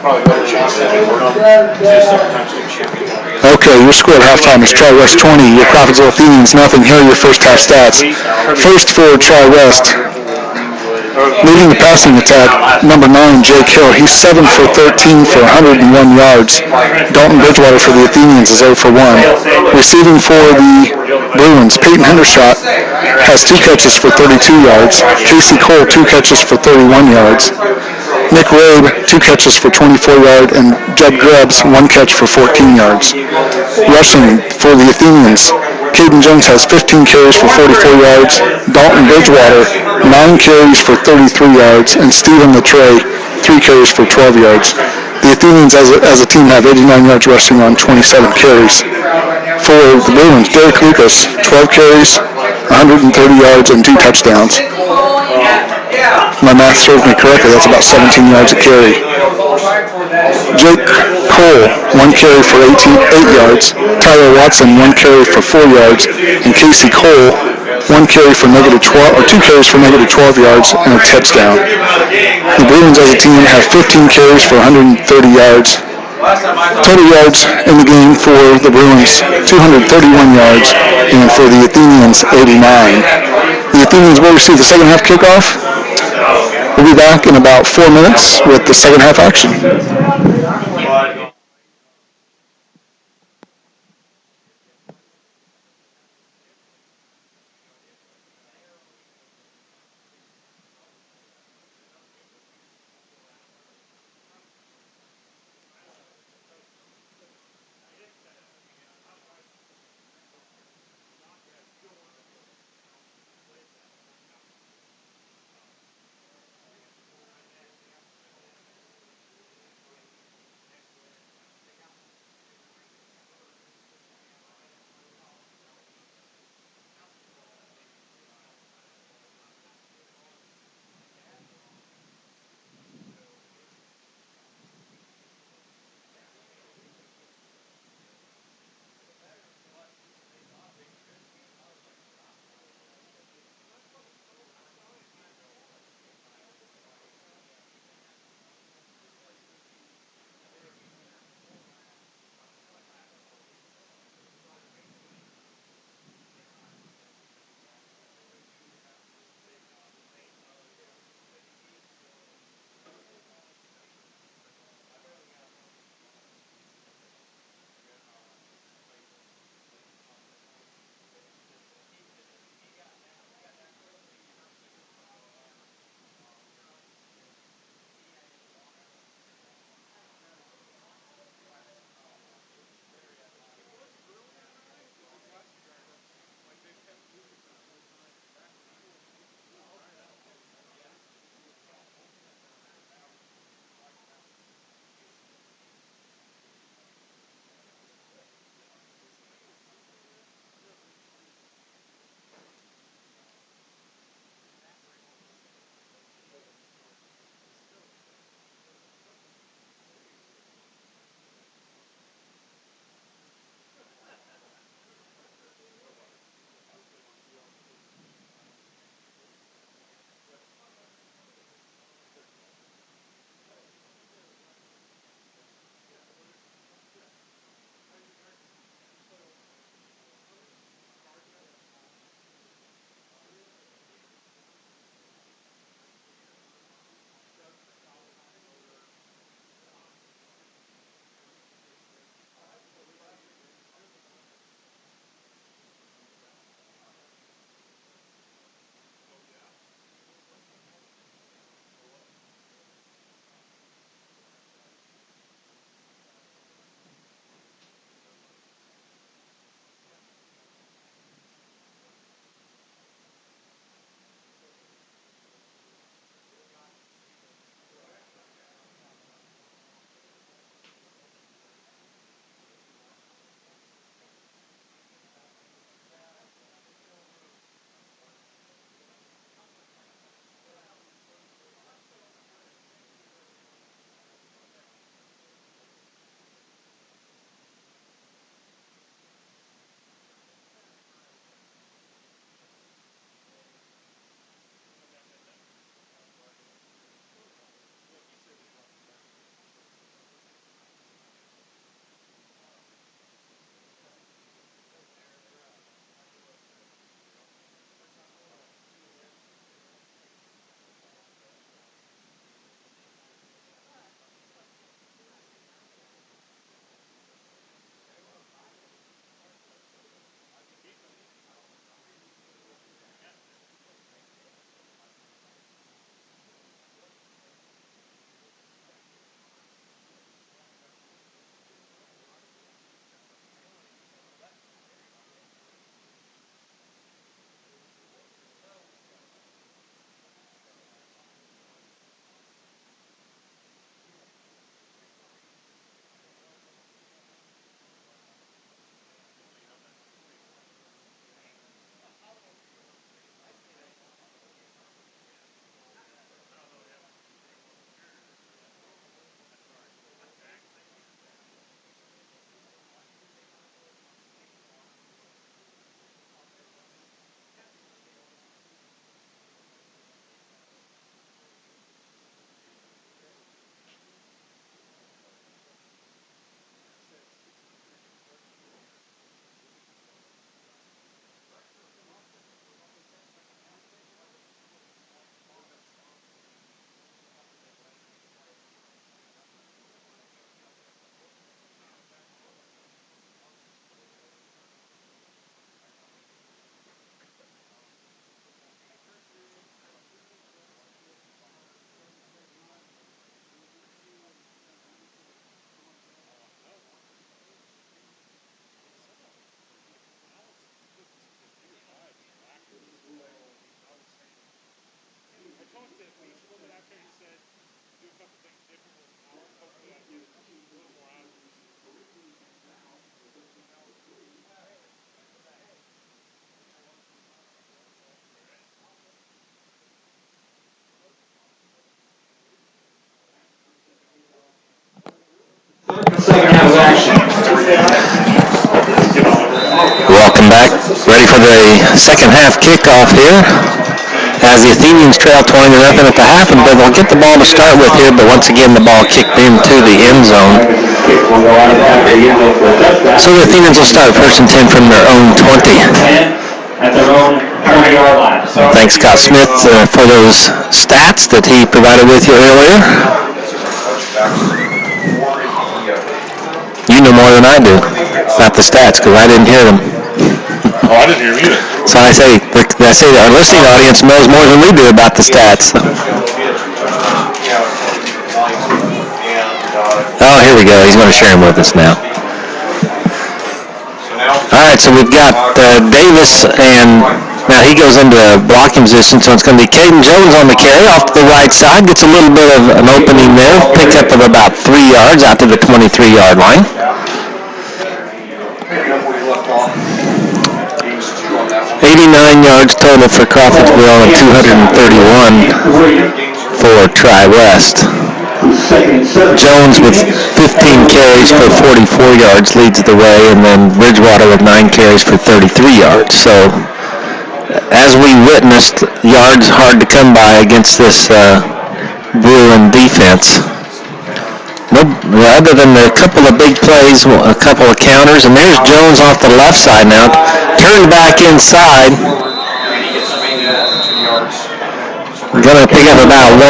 probably a better chance than we were. Just sometimes the champion. Okay, your score at halftime is Tri-West 20, your Crawfordsville Athenians nothing. Here are your first half stats. First for Tri-West, leading the passing attack, number 9, Jake Hill. He's 7 for 13 for 101 yards. Dalton Bridgewater for the Athenians is 0 for 1. Receiving for the Bruins, Peyton Hendershot has 2 catches for 32 yards. Casey Cole, 2 catches for 31 yards. Nick Rabe, 2 catches for 24 yards, and Jed Grubbs, 1 catch for 14 yards. Rushing for the Athenians, Caden Jones has 15 carries for 44 yards. Dalton Bridgewater, 9 carries for 33 yards, and Stephen Latray, 3 carries for 12 yards. The Athenians as a team have 89 yards rushing on 27 carries. For the Bruins, Derek Lucas, 12 carries, 130 yards, and 2 touchdowns. My math serves me correctly, that's about 17 yards a carry. Jake Cole, 1 carry for 8 yards. Tyler Watson, 1 carry for 4 yards. And Casey Cole, 1 carry for negative 12, or 2 carries for negative 12 yards and a touchdown. The Bruins as a team have 15 carries for 130 yards. Total yards in the game for the Bruins, 231 yards, and for the Athenians, 89. The Athenians will receive the second half kickoff. We'll be back in about 4 minutes with the second half action. the second half kickoff here as the Athenians trail 20-0 at the half, but they'll get the ball to start with here, but once again the ball kicked into the end zone. So the Athenians will start 1st and 10 from their own 20. At their own 20-yard line. Thanks, Scott Smith, for those stats that he provided with you earlier. You know more than I do about the stats because I didn't hear them. Oh, I didn't hear him either. So I say our listening audience knows more than we do about the stats. Oh, here we go. He's going to share them with us now. All right, so we've got Davis, and now he goes into a blocking position, so it's going to be Caden Jones on the carry off to the right side. Gets a little bit of an opening there. Pickup of about 3 yards out to the 23-yard line. 89 yards total for Crawfordsville and 231 for Tri-West. Jones with 15 carries for 44 yards leads the way, and then Bridgewater with 9 carries for 33 yards. So, as we witnessed, yards hard to come by against this Bruin defense. Other than a couple of big plays, a couple of counters, and there's Jones off the left side now. Turned back inside. Going to pick up about 1.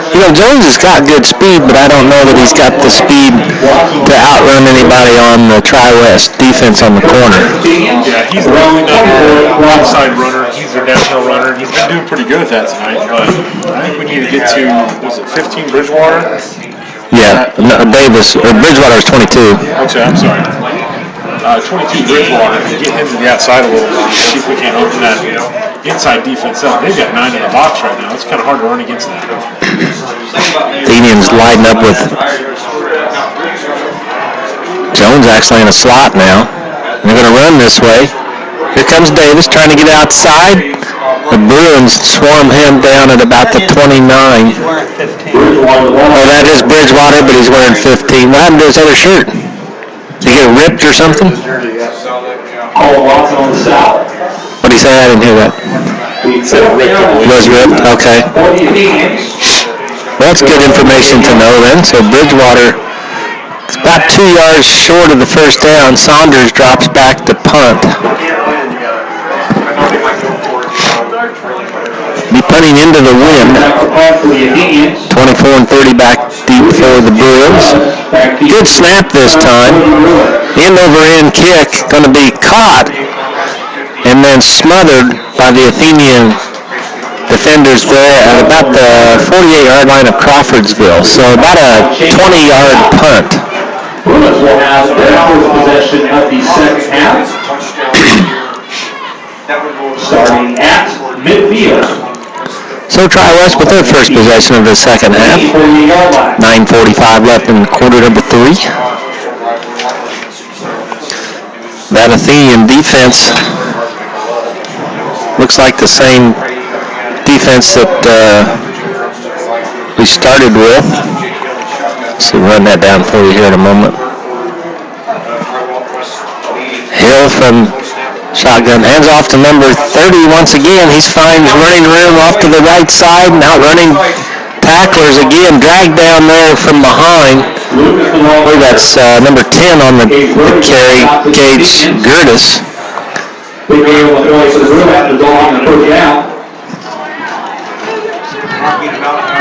You know, Jones has got good speed, but I don't know that he's got the speed to outrun anybody on the Tri-West defense on the corner. Yeah, he's really not their inside runner. He's their downhill runner. He's been doing pretty good at that tonight, but I think we need to get to, was it 15 Bridgewater? Yeah, no, Bridgewater is 22. Okay, I'm sorry. 22 Bridgewater, get him to the outside a little bit, see if we can't open that inside defense up. They've got 9 in the box right now. It's kind of hard to run against that. Athenians lighting up with Jones actually in a slot now. They're going to run this way. Here comes Davis trying to get outside. The Bruins swarm him down at about the 29. Oh, that is Bridgewater, but he's wearing 15. What happened to his other shirt? Did he get ripped or something? What did he say? I didn't hear that. Was ripped? Okay. Well, that's good information to know then. So Bridgewater is about 2 yards short of the first down. Saunders drops back to punt. Be punting into the wind. 24 and 30 back deep for the Bruins. Good snap this time. End over end kick going to be caught and then smothered by the Athenian defenders there at about the 48-yard line of Crawfordsville. So about a 20-yard punt. Bruins will have their first possession of the second half. Starting at midfield. So Tri-West with their first possession of the second half. 9:45 left in quarter number 3. That Athenian defense looks like the same defense that we started with. So run that down for you here in a moment. Hill from shotgun, hands off to number 30 once again. He finds running room off to the right side, and outrunning tacklers again, dragged down there from behind. I believe that's number 10 on the carry, Gage Gertis.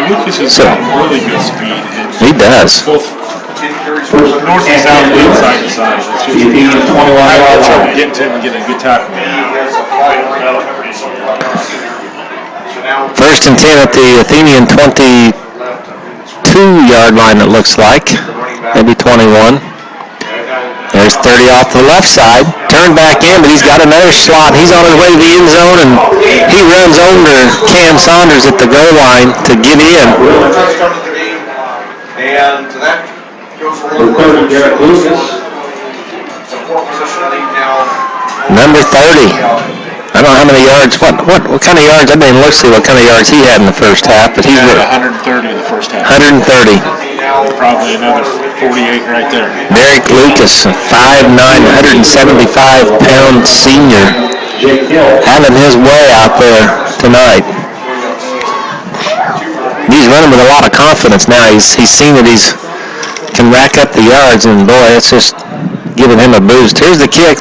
Lucas has got really good speed. He does. Both north and south, and side to side. It's just trouble getting to him and getting a good tackle. First and 10 at the Athenian 22-yard line, it looks like. Maybe 21. There's 30 off to the left side. Turned back in, but he's got another slot. He's on his way to the end zone, and he runs over Cam Saunders at the goal line to get in. And that goes for Number 30. I don't know how many yards. What kind of yards? I didn't look see what kind of yards he had in the first half, but he's at 130 in the first half. 130. Probably another 48 right there. Derek Lucas, 5'9", 175-pound senior. Jake Hill. having his way out there tonight. He's running with a lot of confidence now. He's seen that he's can rack up the yards, and boy, it's just giving him a boost. Here's the kick.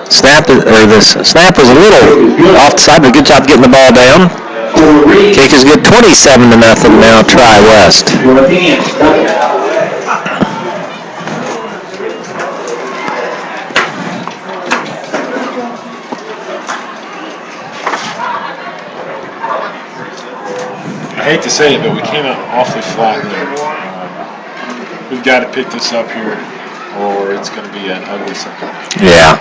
The snap was a little off the side, but good job getting the ball down. Kick is good. 27-0 now. Try West. I hate to say it, but we came out awfully flat there. We've got to pick this up here, or it's going to be an ugly second. Yeah.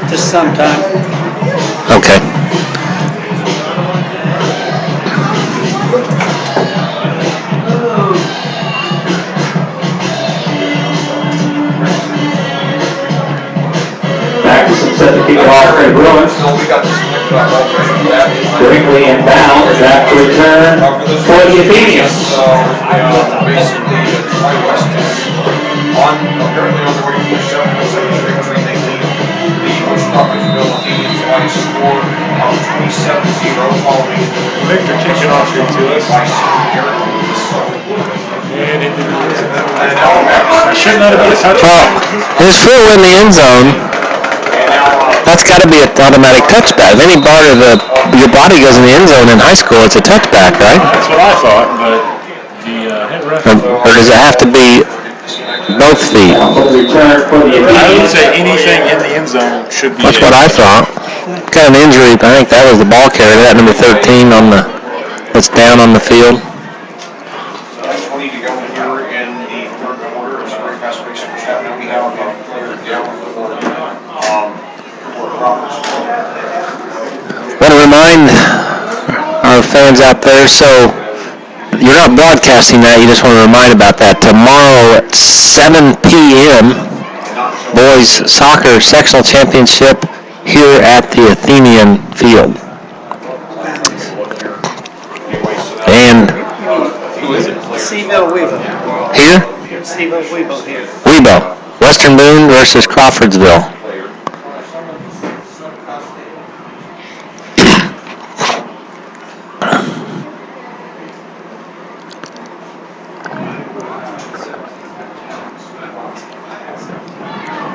Just sometime. Okay. Set to kick it off for the Bruins. Brinkley inbound. Back to return for the Athenians. Basically, Troy West apparently on the way to the 7-3 they lead the Crawfordsville Athenians by a score of 27-0 following Victor kicking off here to us. by senior And it should not have been a touchdown. Well, his foot in the end zone. That's got to be an automatic touchback. If any part of your body goes in the end zone in high school, it's a touchback, right? That's what I thought, but the head ref. Or does it have to be both feet? I would say anything in the end zone should be. That's what I thought. Got an injury. I think that was the ball carrier. That number 13 on the that's down on the field. 20 to go here in the third quarter. It's a very fast pace of first half. Now we have a player down for Crawfordsville. Want to remind our fans out there, so you're not broadcasting that, you just want to remind about that. Tomorrow at 7 p.m., boys soccer sectional championship here at the Athenian field. And Seville Weevil. here, Seville Weevil here. Webo, Western Boone versus Crawfordsville.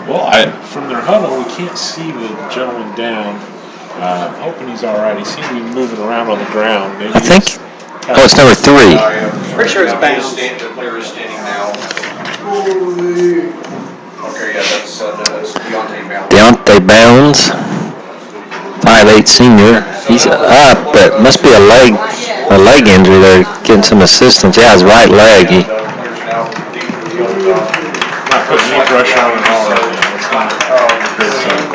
Well, from their huddle, we can't see the gentleman down. I'm hoping he's all right. He seems to be moving around on the ground. Maybe I think, it's number 3. Pretty sure it's bounds. The player is standing now. Okay, yeah, that's Deontay Bounds, 5'8" senior. He's up, but must be a leg injury there, getting some assistance. Yeah, his right leg. not putting any pressure on him at all right now. It's not a great sign.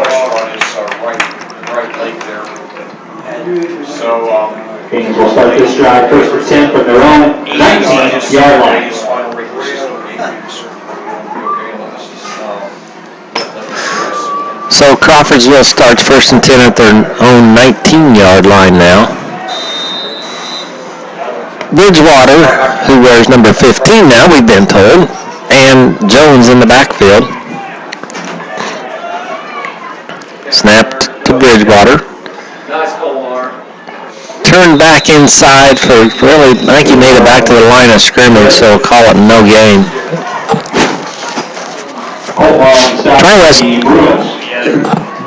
Right leg there. So, Kings will start this drive first for 10 from their own 19-yard line. So Crawfordsville starts first and 10 at their own 19-yard line now. Bridgewater, who wears number 15 now, we've been told, and Jones in the backfield. Snapped to Bridgewater. Turned back inside for really, I think he made it back to the line of scrimmage, so call it no gain. Travis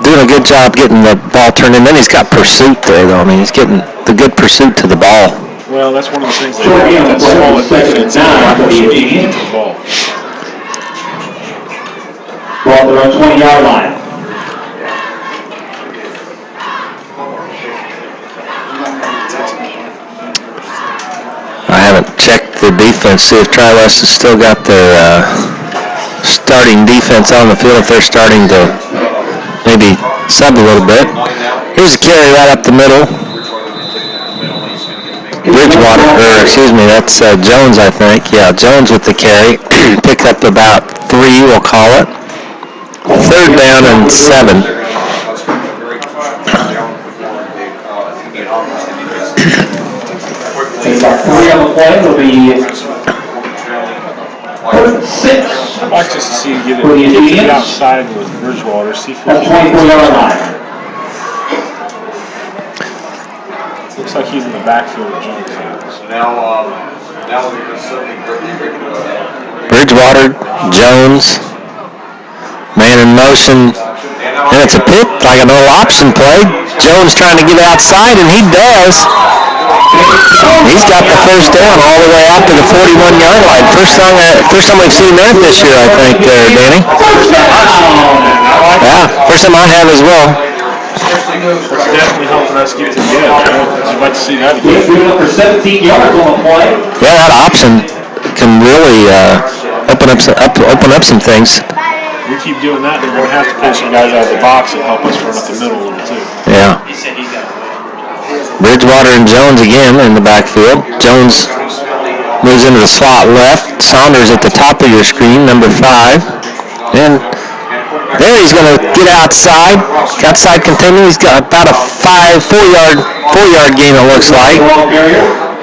doing a good job getting the ball turned in. Then he's got pursuit there, though. I mean, he's getting the good pursuit to the ball. Well, that's one of the things they do. That small defense, to the ball. Ball at their own 20-yard line. I haven't checked the defense, see if Tri-West has still got their starting defense on the field, if they're starting to maybe sub a little bit. Here's a carry right up the middle. Bridgewater, or excuse me, that's Jones, I think. Yeah, Jones with the carry. Picked up about 3, we'll call it. Third down and 7. There's about 3 on the play. It'll be 6. I'd like just to see him get For the it Athenians. outside with Bridgewater. See if That's 24-yard line. looks like he's in the backfield of Jones. So now we're going to suddenly Bridgewater, Jones, man in motion, and it's a pick, like an old option play. Jones trying to get outside, and he does. He's got the first down all the way out to the 41-yard line. First time we've seen that this year, I think, there, Danny. Yeah, first time I have as well. It's definitely helping us get to the edge. I'd like to see that again. He's doing it for 17 yards on the play. Yeah, that option can really open up some things. We keep doing that, they're going to have to pull some guys out of the box and help us run up the middle a little too. Yeah. Bridgewater and Jones again in the backfield. Jones moves into the slot left. Saunders at the top of your screen, number 5. And there he's going to get outside. Outside continue. He's got about a 4-yard gain, it looks like.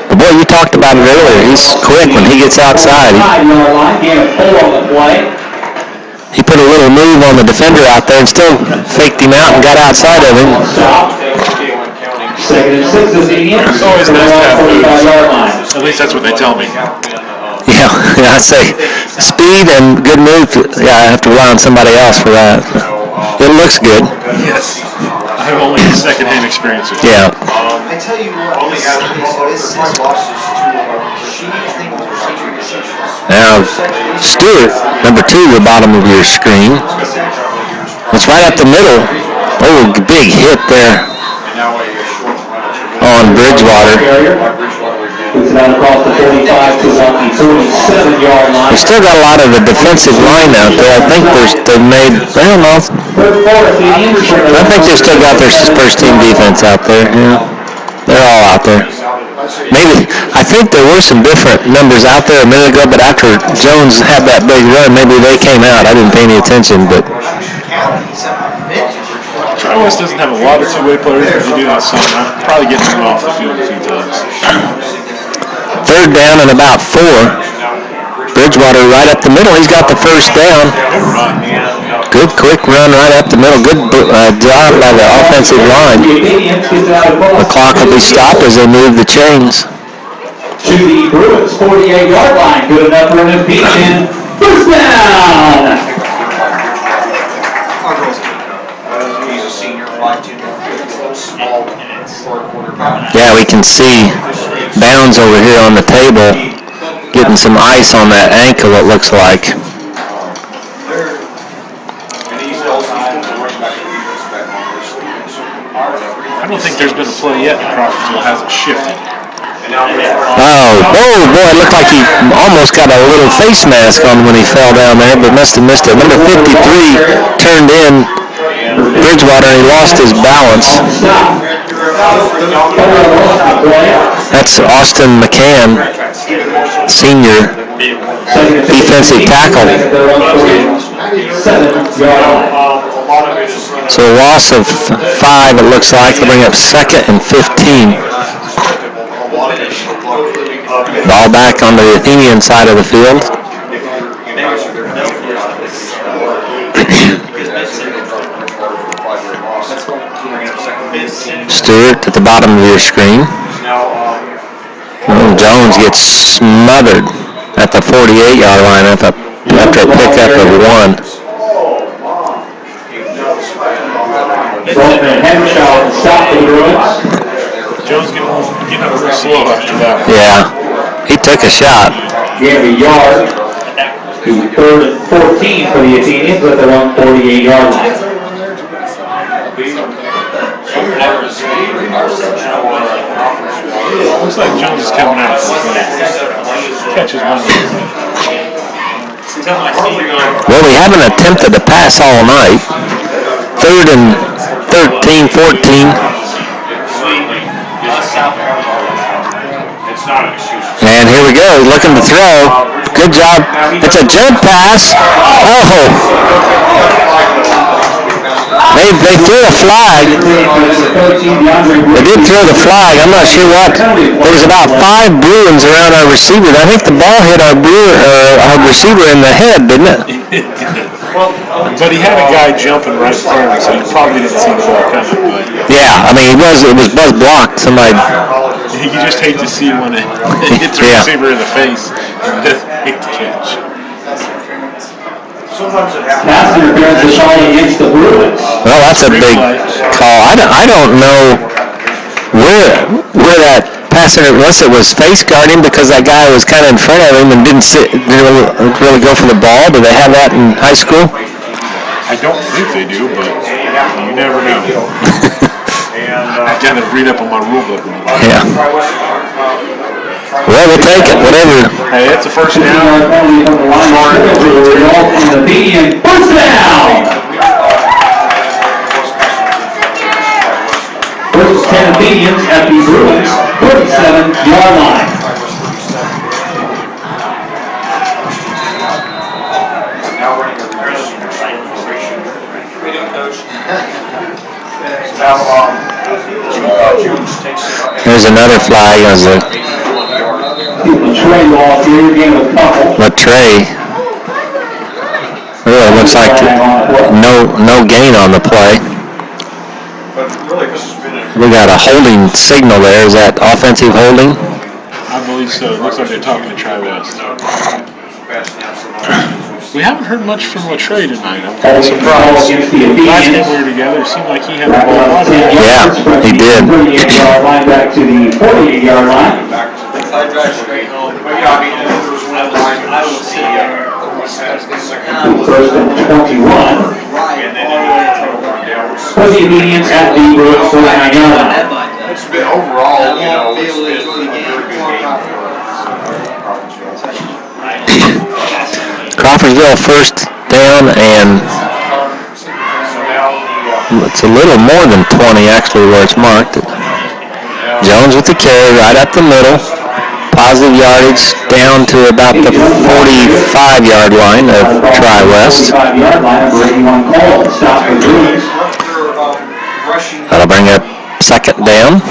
But boy, you talked about it earlier. He's quick when he gets outside. He put a little move on the defender out there and still faked him out and got outside of him. Second and 6 is Athenians. It's always nice to have moves. 45-yard line. At least that's what they tell me. Yeah, I say speed and good move. Yeah, I have to rely on somebody else for that. It looks good. Yes. I have only second-hand experience with it. Yeah. I tell you what, this losses Now, Stewart, number 2, the bottom of your screen. It's right up the middle. Oh, big hit there on Bridgewater. Puts it out across the 45 to the 47-yard line. We still got a lot of the defensive line out there. I think they've made, I don't know. I think they've still got their first team defense out there. Yeah, they're all out there. Maybe, I think there were some different numbers out there a minute ago, but after Jones had that big run, maybe they came out. I didn't pay any attention, but. Tri-West doesn't have a lot of two-way players, but they do have some. I'm probably getting them off the field a few times. Third down and about 4. Bridgewater right up the middle. He's got the first down. Good run. Good quick run right up the middle. Good job by the offensive line. The clock will be stopped as they move the chains. To the Bruins 48-yard line. Good enough for an impediment. First down. He's a senior, 5'2", small, short quarterback. Yeah, we can see Bounds over here on the table getting some ice on that ankle, it looks like. I don't think there's been a play yet that Crawfordsville hasn't shifted. Oh boy, it looked like he almost got a little face mask on when he fell down there, but must have missed it. Number 53 turned in Bridgewater and he lost his balance. That's Austin McCann, senior defensive tackle. So a loss of 5, it looks like. They'll bring up 2nd and 15. Ball back on the Athenian side of the field. Stewart at the bottom of your screen. Oh, Jones gets smothered at the 48-yard line after a pickup of 1. Jones getting up real slow after that. Yeah, he took a shot. Gave a yard to 3rd and 14 for the Athenians at their own 48-yard line. Looks like Jones is coming out for the play. Catches one. Well, we haven't attempted to pass all night. 3rd and 13, 14. And here we go, looking to throw. Good job. It's a jump pass. Oh! They threw a flag. They did throw the flag. I'm not sure what. There was about 5 Bruins around our receiver. I think the ball hit our receiver in the head, didn't it? But he had a guy jumping right in front of him, so he probably didn't see the ball coming. But Yeah, I mean, it was buzz blocked. Somebody. you just hate to see when it hits the receiver in the face and doesn't make the catch. Pass interference is called against the Bruins. Well, that's a big call. I don't know where that pass unless it was face guarding because that guy was kind of in front of him and didn't really go for the ball. Do they have that in high school? I don't think they do, but you never know. I got to read up on my rule book. Yeah. Well, we'll take it, whatever. Hey, it's a first down. First down! First 10 Athenians at the Bruins, 47-yard line. There's another flag as a Latrey ball here, again with a couple. Latrey. Really looks like no gain on the play. We got a holding signal there. Is that offensive holding? I believe so. It looks like they're talking to Tri-West. We haven't heard much from Latrey tonight. I'm kind of surprised. Last time we were together, it seemed like he had the ball. Yeah, he did. 38-yard line back to the 48-yard line. First and 21. For the Athenians at the Bruins 49-yard line. It's been overall, it's been a very good game. Crawfordsville first down, and it's a little more than 20 actually where it's marked. Jones with the carry right up the middle. Positive yardage down to about the 45-yard line of Tri-West. That'll bring up second down.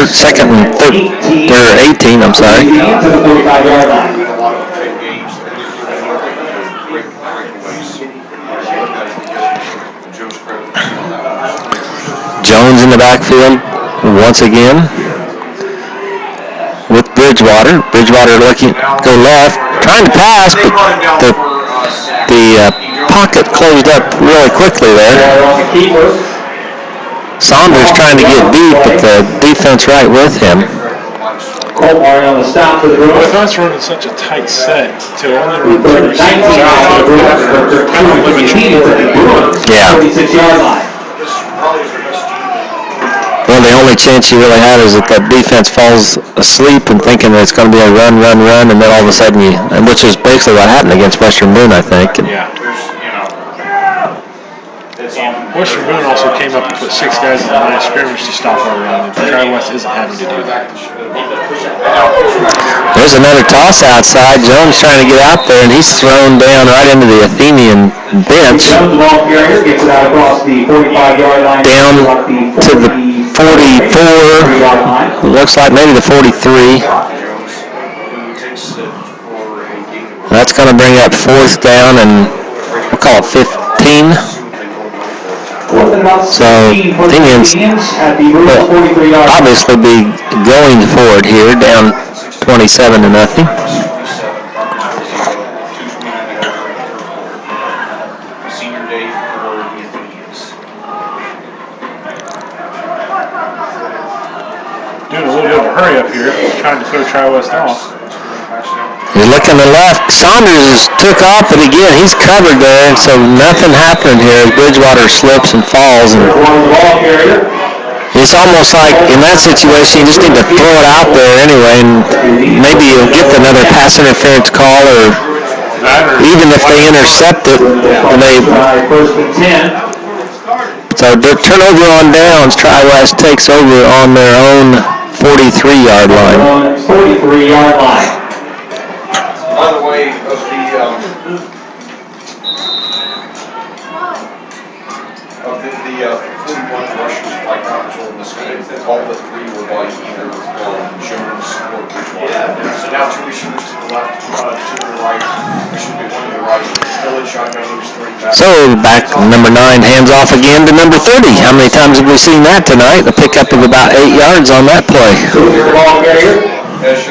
Second and 18, I'm sorry. Jones in the backfield once again with Bridgewater. Bridgewater looking go left, trying to pass, but the pocket closed up really quickly there. Saunders trying to get deep, but the defense right with him. On the stop for the Bruins. Well, that's running such a tight set to only run 2 receivers out. They're kind of limited. Yeah. 46-yard line. Well, the only chance you really have is if that defense falls asleep and thinking that it's going to be a run, and then all of a sudden which is basically what happened against Western Boone, I think. Yeah. Western Boone also came up and put 6 guys in the line of scrimmage to stop our run, and Tri-West isn't having to do that. There's another toss outside. Jones trying to get out there, and he's thrown down right into the Athenian bench. Jones, the ball carrier, gets it out across the 45-yard line. Down to the 44. Looks like maybe the 43. That's going to bring up fourth down, and we'll call it 15. So Athenians will obviously be going for it here, down 27-0. Senior day for the Athenians. Doing a little bit of a hurry up here, trying to throw Tri-West off. You're looking to the left. Saunders took off, but again, he's covered there, and so nothing happened here as Bridgewater slips and falls. And it's almost like in that situation, you just need to throw it out there anyway, and maybe you'll get another pass interference call, or even if they intercept it, so the turnover on downs, Tri-West takes over on their own 43-yard line. 43-yard line. By the way, of the now 2 receivers to the left, 2 to the right. There should be 1 to the right. Still in shotgun, moves 3 back. So back number 9 hands off again to number 30. How many times have we seen that tonight? A pickup of about 8 yards on that play. Here's the ball carrier.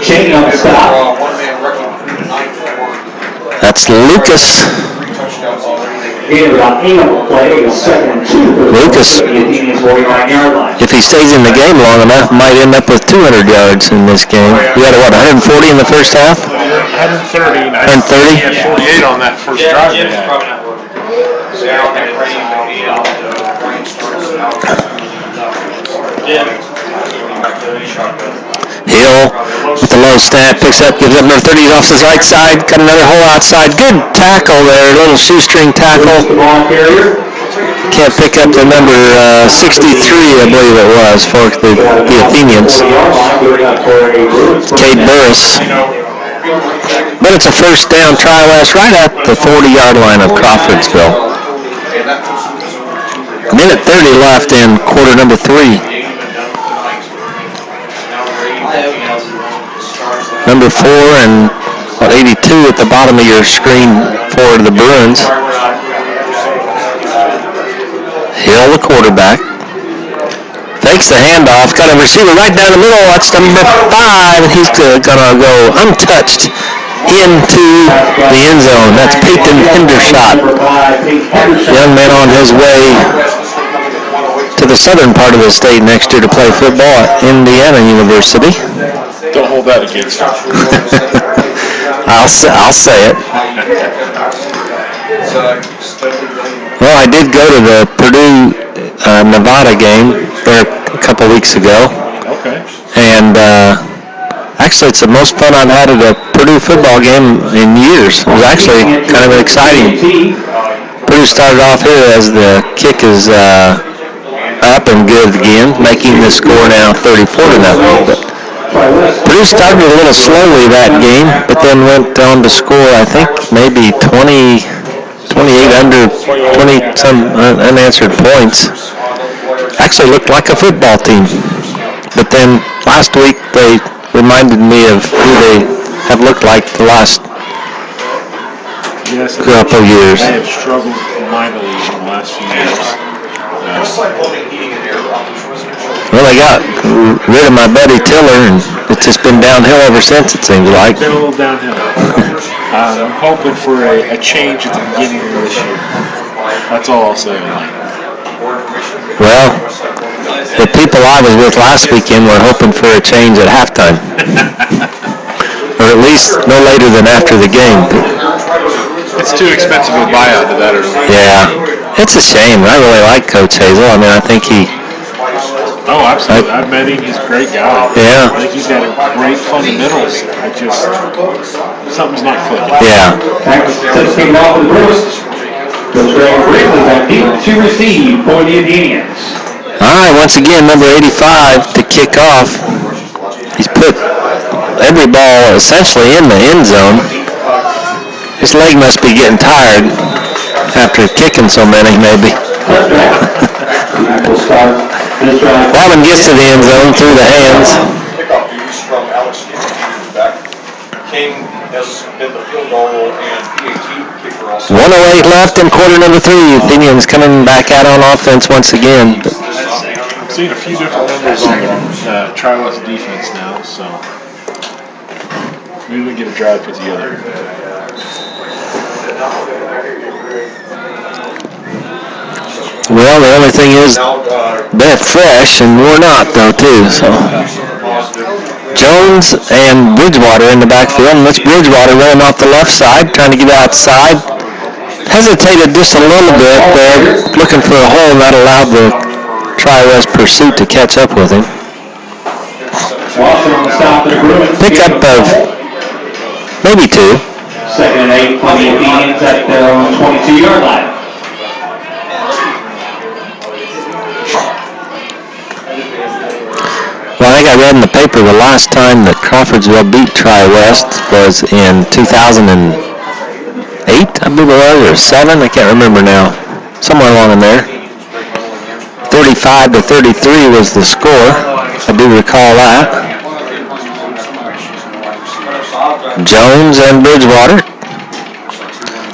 Chain on the stop. One-man wrecking 3 to 9 for That's Lucas. 3 touchdowns already. He had about 8 on the play. It was 2nd and 2 for Lucas. the Athenians 49-yard line. If he stays in the game long enough, might end up with 200 yards in this game. He had, 140 in the first half? 130. 130? He had 48 on that first drive. Jim's probably not working. Hill with the low snap, picks up, gives up number 30 off his right side, got another hole outside. Good tackle there, little shoestring tackle. The ball carrier. Can't pick up the number 63, I believe it was, for the Athenians. Cade Burris. But it's a first down, try West, right at the 40-yard line of Crawfordsville. Minute 30 left in quarter number 3. Number 4 and 82 at the bottom of your screen for the Bruins. Hill, the quarterback. Fakes the handoff. Got a receiver right down the middle. That's number 5. He's going to go untouched into the end zone. That's Peyton Hendershot. Young man on his way to the southern part of the state next year to play football at Indiana University. Don't hold that against him. I'll say it. Well, I did go to the Purdue Nevada game there a couple weeks ago. Okay. And actually, it's the most fun I've had at a Purdue football game in years. It was actually kind of exciting. Purdue started off here as the kick is up and good again, making the score now 34-0. But Purdue started a little slowly that game, but then went on to score, I think, maybe 28 under 20 some unanswered points. Actually looked like a football team. But then last week they reminded me of who they have looked like the last couple of years. They have struggled mightily in the last few years. Well, they got rid of my buddy Tiller, and it's just been downhill ever since, it seems like. It's been a little downhill. I'm hoping for a change at the beginning of this year. That's all I'll say. Well, the people I was with last weekend were hoping for a change at halftime. Or at least no later than after the game. It's too expensive a buyout to that early. Yeah, it's a shame. I really like Coach Hazel. I mean, I think he... Oh, absolutely. I've met him. He's a great guy. Yeah. I think he's got great fundamentals. Something's not clicking. Yeah. Taking off the Bruins. Goes Greg Briggs back deep to receive for the Athenians. All right, once again, number 85 to kick off. He's put every ball essentially in the end zone. His leg must be getting tired after kicking so many, maybe. Bottom gets to the end zone through the hands. Kickoff duties from Alex King has been the field goal and PAT kicker also. 1:08 left in quarter number 3. Athenians coming back out on offense once again. I'm seeing a few different numbers on the Tri-West defense now, so maybe we can get a drive put together. Well, the only thing is they're fresh, and we're not, though, too. So Jones and Bridgewater in the backfield, and that's Bridgewater running off the left side, trying to get outside. Hesitated just a little bit there, looking for a hole, and that allowed the Tri-West pursuit to catch up with him. Pickup of maybe 2. 2nd and 8 for the Athenians at their own 22-yard line. Well, I think I read in the paper the last time that Crawfordsville beat Tri-West was in 2008, I believe it was, or 7, I can't remember now. Somewhere along in there. 35-33 was the score. I do recall that. Jones and Bridgewater.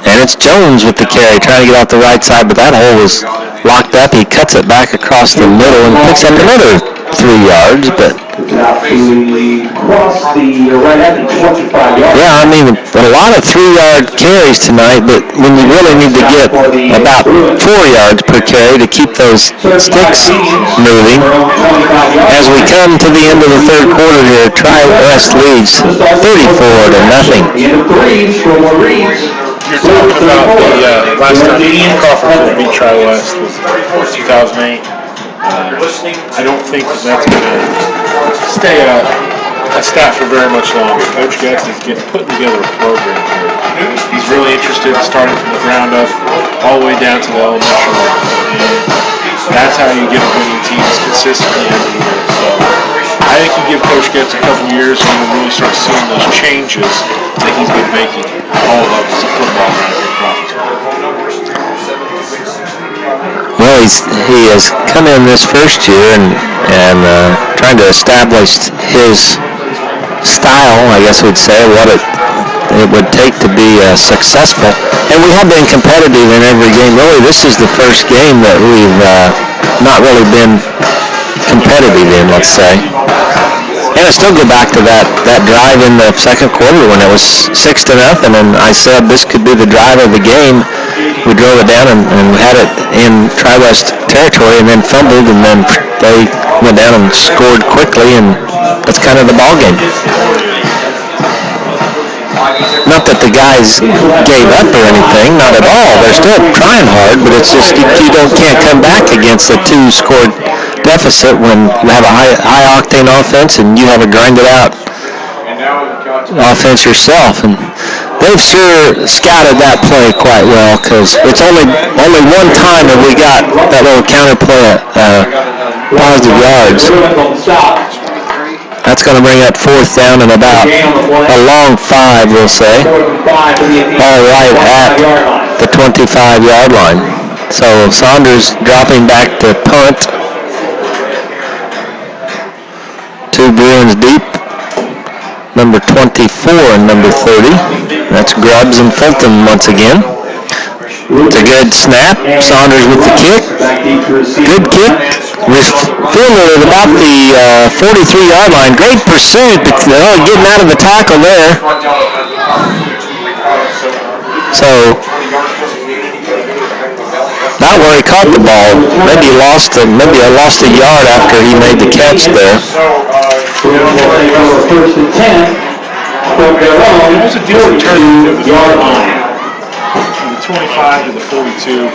And it's Jones with the carry, trying to get off the right side, but that hole was locked up. He cuts it back across the middle and picks up another 3 yards, but Cross the right at the 25 yards. yeah, I mean, a lot of 3-yard carries tonight, but when you really need to get about 4 yards per carry to keep those sticks moving. As we come to the end of the third quarter here, Tri-West leads 34-0. You're talking about the last time Crawfordsville beat Tri-West was 2008. I don't think that's going to stay a stat for very much longer. Coach Getz is putting together a program here. He's really interested in starting from the ground up all the way down to the elementary level. And that's how you get winning teams consistently every year. So I think you give Coach Getz a couple years and we'll really start seeing those changes that he's been making all levels of football around here in Crawfordsville. Well, he has come in this first year and trying to establish his style, I guess we'd say, what it would take to be successful. And we have been competitive in every game. Really, this is the first game that we've not really been competitive in, let's say. And I still go back to that drive in the second quarter when it was 6-0, and I said this could be the drive of the game. We drove it down and had it in Tri-West territory and then fumbled, and then they went down and scored quickly, and that's kind of the ball game. Not that the guys gave up or anything, not at all. They're still trying hard, but it's just you can't come back against a 2-score deficit when you have a high octane offense and you have a grinded out offense yourself. And they've sure scouted that play quite well, because it's only one time that we got that little counter play positive yards. That's going to bring up 4th down and about a long 5, we'll say, all right at the 25-yard line. So Saunders dropping back to punt. 2 Bruins deep, number 24 and number 30. That's Grubbs and Fulton once again. It's a good snap. Saunders with the kick. Good kick. Fielded at about the 43-yard line. Great pursuit, but getting out of the tackle there. So, not where he caught the ball. Maybe I lost a yard after he made the catch there. First and 10 from their own. It was a decent turn of the yard line. From the 25 to the 42.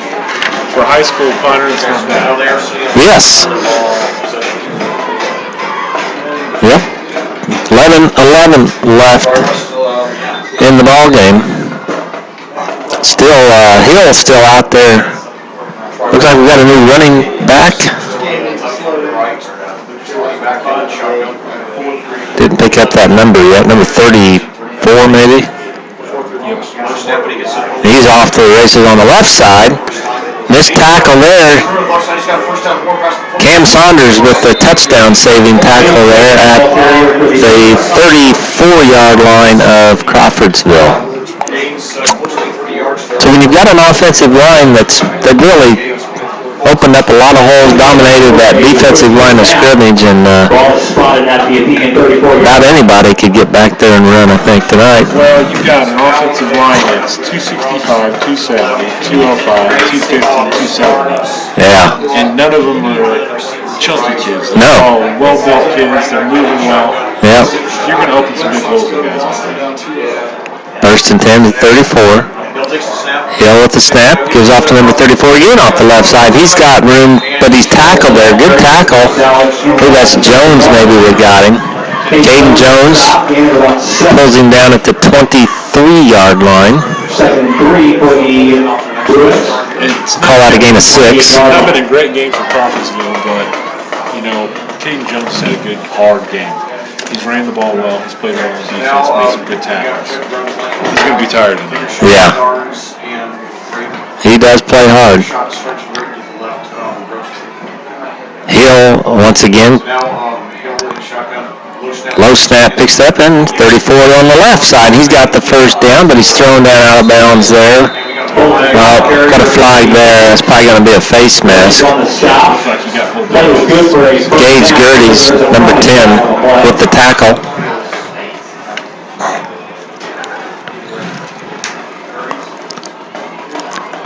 For high school punter, it's not bad. Yes. Yep. 11 left in the ball game. Still, Hill still out there. Looks like we got a new running back. Didn't pick up that number yet. Number 34, maybe. He's off to the races on the left side. Missed tackle there. Cam Saunders with the touchdown saving tackle there at the 34-yard line of Crawfordsville. So when you've got an offensive line that really opened up a lot of holes, dominated that defensive line of scrimmage, and about anybody could get back there and run, I think, tonight. Well, you've got an offensive line that's 265, 270, 205, 250, 270. Yeah. And none of them are chunky kids. They're No. all well-built kids. They're moving well. Yeah. You're going to open some big holes for guys, I think. First and 10 to 34. Hill with the snap, gives off to number 34 again off the left side. He's got room, but he's tackled there. Good tackle. I think that's Jones maybe that got him. Caden Jones pulls him down at the 23-yard line. Second and 3 for the Bruins. Call out a gain of 6. It's not been a great game for Crawfordsville, but, Caden Jones had a good, hard game. He's ran the ball well. He's played well on defense, made some good tackles. He's going to be tired in there. Yeah. He does play hard. Hill, once again, Low snap picks up, and 34 on the left side. He's got the first down, but he's thrown down out of bounds there. Got a flag there. That's probably going to be a face mask. Gage Gertie's number 10 with the tackle.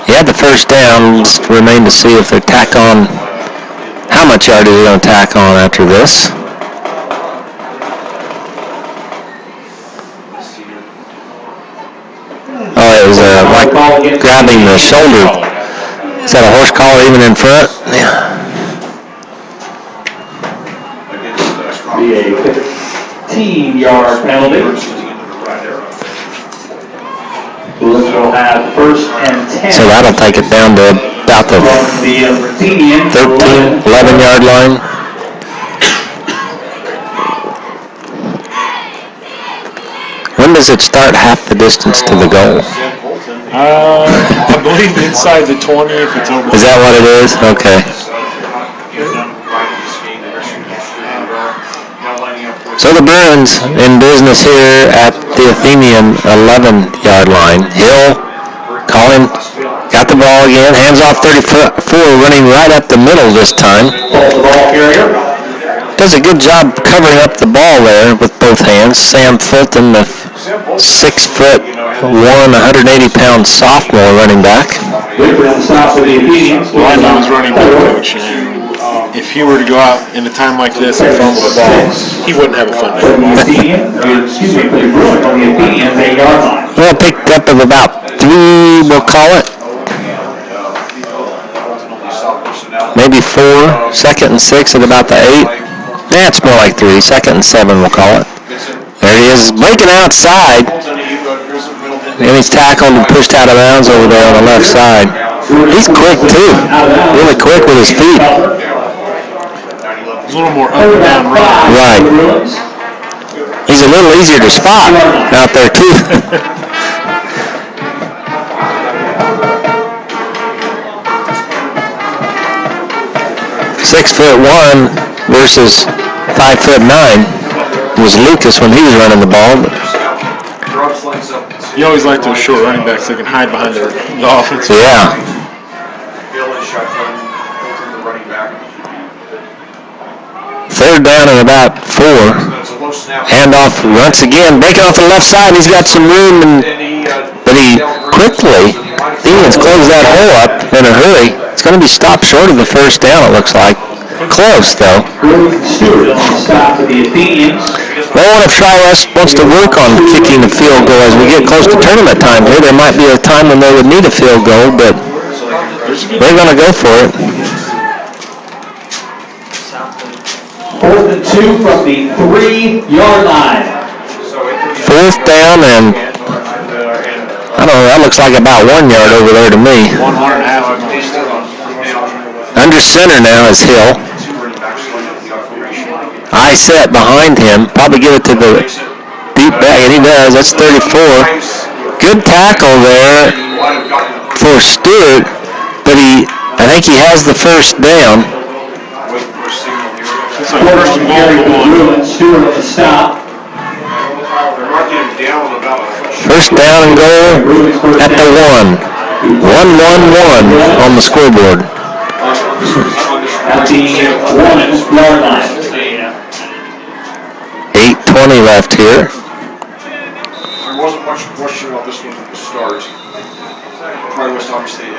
He had the first down. Just remain to see if they tack on. How much yard are they going to tack on after this? Oh, it was like grabbing the shoulder. Is that a horse collar even in front? Yeah. Be a 15-yard penalty. Bruins will have first and 10. So that'll take it down to about the 13, 11-yard line. When does it start half the distance to the goal? I believe inside the 20 if it's over. Is that what it is? Okay. So the Bruins in business here at the Athenian 11-yard line. Hill calling, got the ball again, hands off 34, running right up the middle this time. Does a good job covering up the ball there with both hands. Sam Fulton, the 6'1", 180-pound sophomore running back. Lyman was running with coach, and if he were to go out in a time like this and fumble the ball, he wouldn't have a fun day. Well, picked up of about 3, we'll call it. Maybe 4. 2nd and 6 at about the 8. Yeah, it's more like 3. 2nd and 7, we'll call it. There he is, breaking outside. And he's tackled and pushed out of bounds over there on the left side. He's quick, too. Really quick with his feet. He's a little more up and down run. Right. He's a little easier to spot out there, too. 6'1" versus 5'9" was Lucas when he was running the ball. You always like those short running backs that can hide behind the offense. Yeah. Third down and about 4. Handoff once again, breaking off the left side. He's got some room, but he quickly, Athenians close that hole up in a hurry. It's going to be stopped short of the first down, it looks like. Close, though. Well, what if Tri-West wants to work on kicking the field goal as we get close to tournament time here? There might be a time when they would need a field goal, but they're going to go for it. 4th and 2 from the 3-yard line. 4th down and, I don't know, that looks like about 1 yard over there to me. 1.5. Under center now is Hill. I set behind him, probably give it to the deep back, and he does. That's 34. Good tackle there for Stewart, but I think he has the first down. First down and goal at the 1. 1-1-1 on the scoreboard. At the 1-yard line. 8:20 left here. There wasn't much question about this one at the start. Tri-West obviously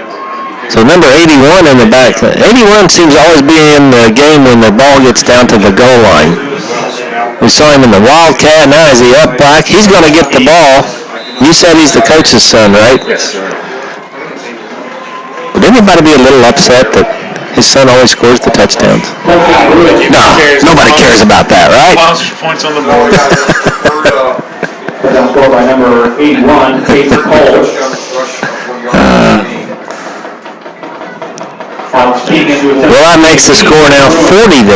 So number 81 in the back. 81 seems to always be in the game when the ball gets down to the goal line. We saw him in the Wildcat. Now is he up back? He's going to get the ball. You said he's the coach's son, right? Yes, sir. Would anybody be a little upset that his son always scores the touchdowns? No, nobody cares about that, right? Lost points on the board. Down score by number 81, Casey Cole. Well, that makes the score now 40-0.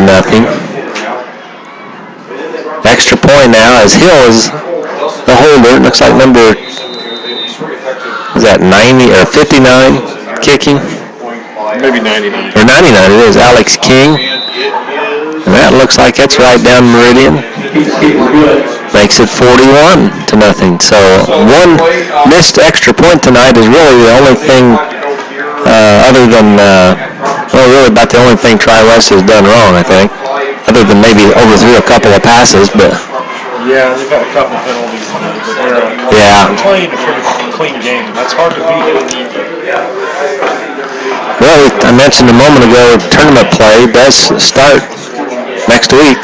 Extra point now as Hill is the holder. Looks like number, is that 90 or 59 kicking? Maybe 99. Or 99 it is. Alex King. And That looks like it's right down Meridian. Makes it 41-0. So one missed extra point tonight is really the only thing, other than, really about the only thing Tri-West has done wrong, I think. Other than maybe overthrew a couple of passes, but... Yeah, they've had a couple penalties tonight, but Yeah. they're playing a pretty clean game, and that's hard to beat. Well, I mentioned a moment ago, tournament play does start next week.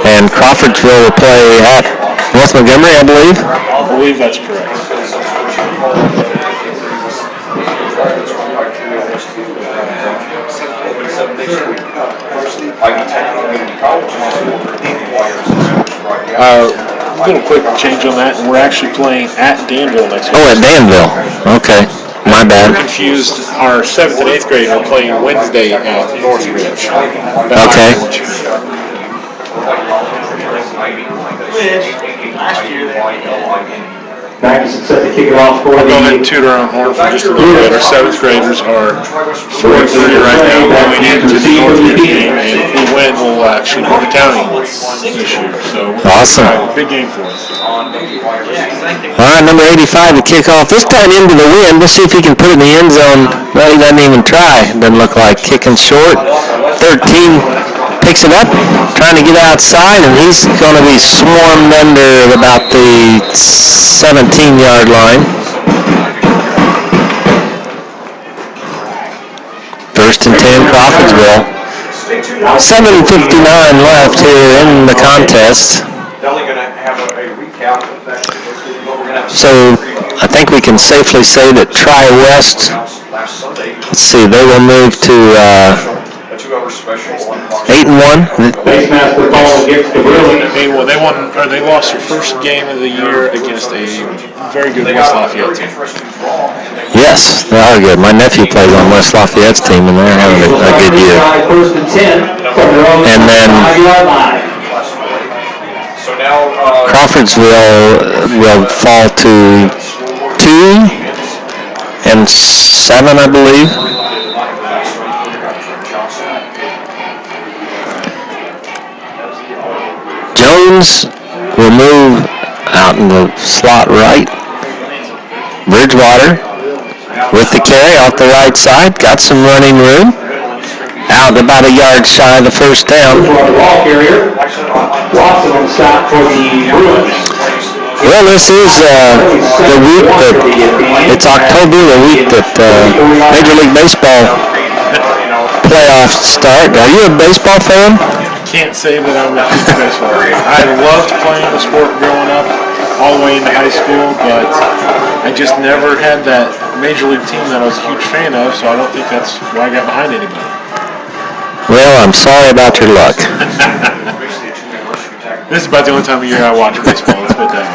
And Crawfordsville will play at North Montgomery, I believe. I believe that's correct. A little quick change on that, and we're actually playing at Danville next week. Oh, at Danville. Okay. My bad. Confused. Our 7th and 8th grade are playing Wednesday at Northridge. Okay. Magnus is set to kick it off for We'll go ahead and the... toot our own horn for just a little bit. Our 7th graders are 4-3 right now going into the Northridge game, and if we win, we'll actually win the county this year. So Awesome. Big game for us. All right, number 85 to kick off. This time into the wind. Let's see if he can put it in the end zone. Well, he doesn't even try. Doesn't look like kicking short. 13 picks it up, trying to get outside, and he's going to be swarmed under about the 17-yard line. First and 10, Crawfordsville. 7:59 left here in the contest. So I think we can safely say that Tri-West, let's see, they will move to 8-1. Base master ball against the Bruins. They lost their first game of the year against a very good West Lafayette team. Yes, they are good. My nephew plays on West Lafayette's team, and they're having a good year. First and 10 from their own And then 5-yard line. Crawfordsville will fall to 2 and 7, I believe. Jones will move out in the slot right. Bridgewater with the carry off the right side. Got some running room. Out about a yard shy of the first down. Ball carrier. Watson on stop for the Bruins. Well, this is the week that, it's October, the week that Major League Baseball playoffs start. Are you a baseball fan? Can't say that I'm a huge baseball fan. I loved playing the sport growing up, all the way into high school, but I just never had that Major League team that I was a huge fan of, so I don't think that's why I got behind anybody. Well, I'm sorry about your luck. This is about the only time of year I watch baseball, let's put it that way.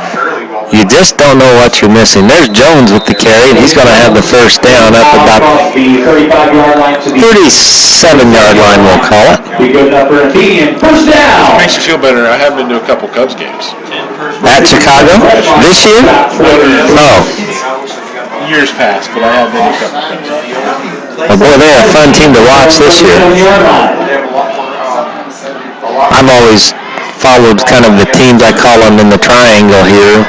You just don't know what you're missing. There's Jones with the carry, and he's going to have the first down up about the 35-yard line to the 37-yard line, we'll call it. We go up for Athenians. First down. Makes you feel better. I have been to a couple Cubs games. At Chicago? This year? Oh. Years past, but I have been to a couple Cubs games. Oh, boy, they're a fun team to watch this year. I've always followed kind of the teams, I call them in the triangle here.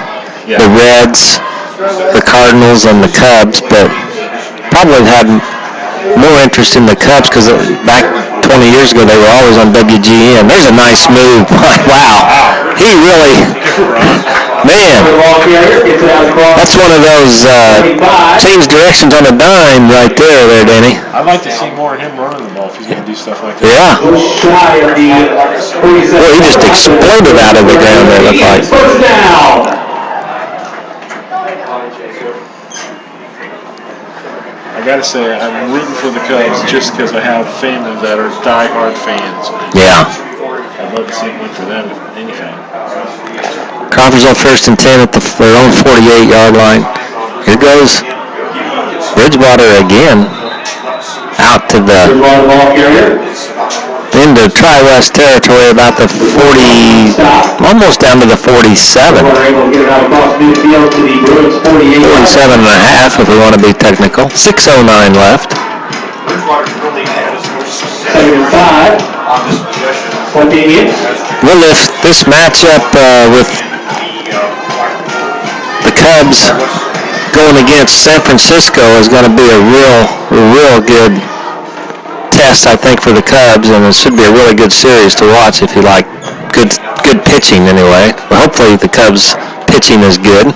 Yeah. The Reds, the Cardinals, and the Cubs, but probably had more interest in the Cubs because back 20 years ago they were always on WGN. There's a nice move. Wow. He really, man, that's one of those change directions on a dime right there, Danny. I'd like to see more of him running the ball if he's going to do stuff like that. Yeah. Well, he just exploded out of the ground there, looked like. First down. I got to say, I'm rooting for the Cubs just because I have family that are diehard fans. Yeah. I'd love to see it win for them, if anything. Crawfordsville first and 10 at their own 48-yard line. Here goes Bridgewater again. Out to the into Tri-West territory, about the 40, almost down to the 47. 47 and a half, if we want to be technical. 6:09 left. 7-5. on this possession. Athenians. Well, if this matchup with the Cubs going against San Francisco is going to be a real good test, I think, for the Cubs, and it should be a really good series to watch if you like good pitching anyway. Well, hopefully the Cubs pitching is good.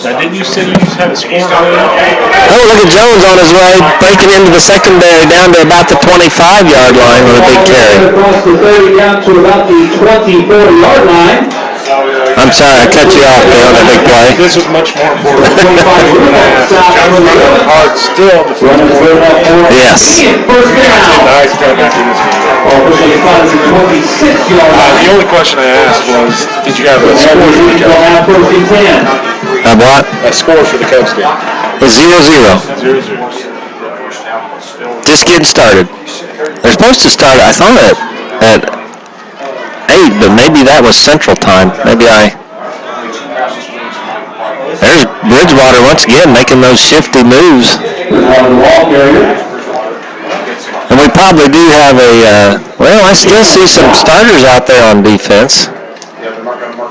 Now, didn't you say you just had a score on that? Oh, look at Jones on his way, breaking into the secondary down to about the 25-yard line with a big carry. Across the 30 down to about the 24-yard line. I'm sorry, I cut you off there on that big play. This was much more important. Hard still. Yes. First down. Nice try back in this game. The only question I asked was, did you have a score for the Cubs? What? A score for the Cubs game? 0-0. 0-0. Just getting started. They're supposed to start, I thought, at 8, but maybe that was Central Time. There's Bridgewater once again making those shifty moves. And we probably do have I still see some starters out there on defense.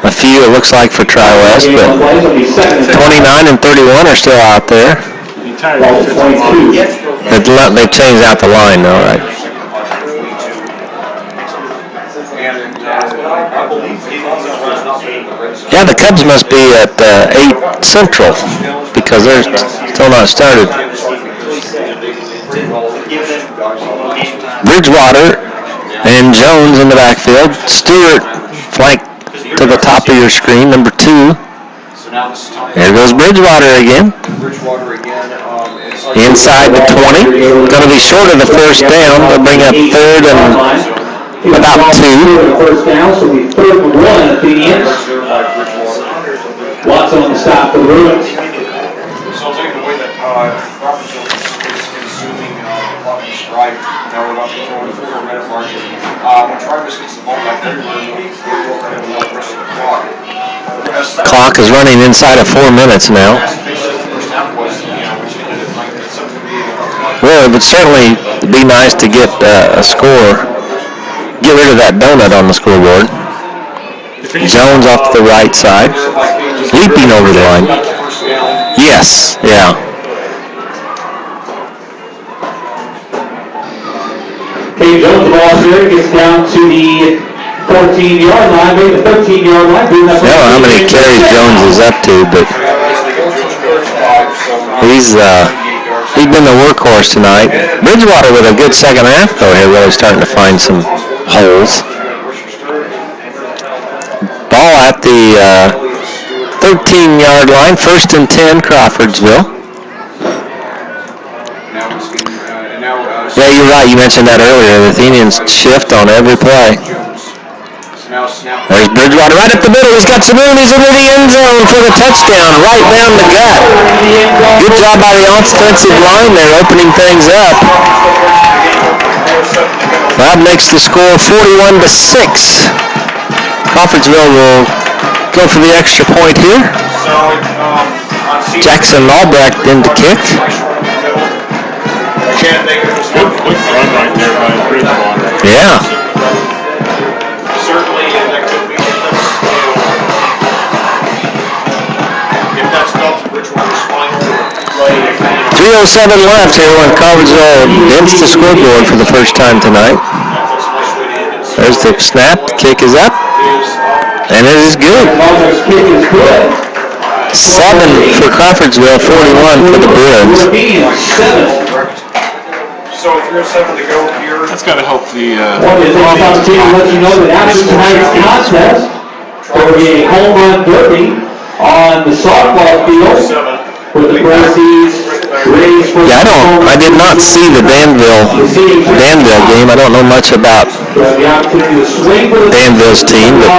A few, it looks like, for Tri-West, but 29 and 31 are still out there. They've changed out the line, though, right? Yeah, the Cubs must be at 8 Central because they're still not started. Bridgewater and Jones in the backfield. Stewart flank to the top of your screen, number 2. There goes Bridgewater again. Inside the 20. Going to be short of the first down. They'll bring up third and about 2. First down, so we 3rd and 1 Athenians. Watson on the stop for the Bruins. So taking the way that Crawfordsville is consuming lucky strike, now we're about to throw in 4-minute margin. When Travis gets the ball back there, we're going to the rest of the clock. Clock is running inside of 4 minutes now. Well, it would certainly be nice to get a score. Get rid of that donut on the scoreboard. Jones off to the right side. Leaping over the line. Yes, yeah. Okay, Jones, the ball here gets down to the 14-yard line, maybe the 13-yard line. I don't know how many carries Jones is up to, but he's been the workhorse tonight. Bridgewater with a good second half, though, here really starting to find some holes. Ball at the 13-yard line, 1st and 10, Crawfordsville. Yeah, you're right. You mentioned that earlier. The Athenians shift on every play. There's Bridgewater right up the middle. He's got some room. He's into the end zone for the touchdown, right down the gut. Good job by the offensive line there, opening things up. That makes the score 41-6. Crawfordsville will go for the extra point here. Jackson Albrecht in to kick. Good quick run right there by Bridgewater. Yeah. Certainly, that could be if that's not Bridgewater's final play. 3:07 left here when Crawfordsville against the scoreboard for the first time tonight. There's the snap. The kick is up. And it is good. 7 for Crawfordsville, 41 for the Bruins. So 3:07 to go here. That's got to help the Let you know that after tonight's contest, there will be a home run derby on the softball field with the proceeds raised for. Yeah, I did not see the Danville game. I don't know much about Danville's team, but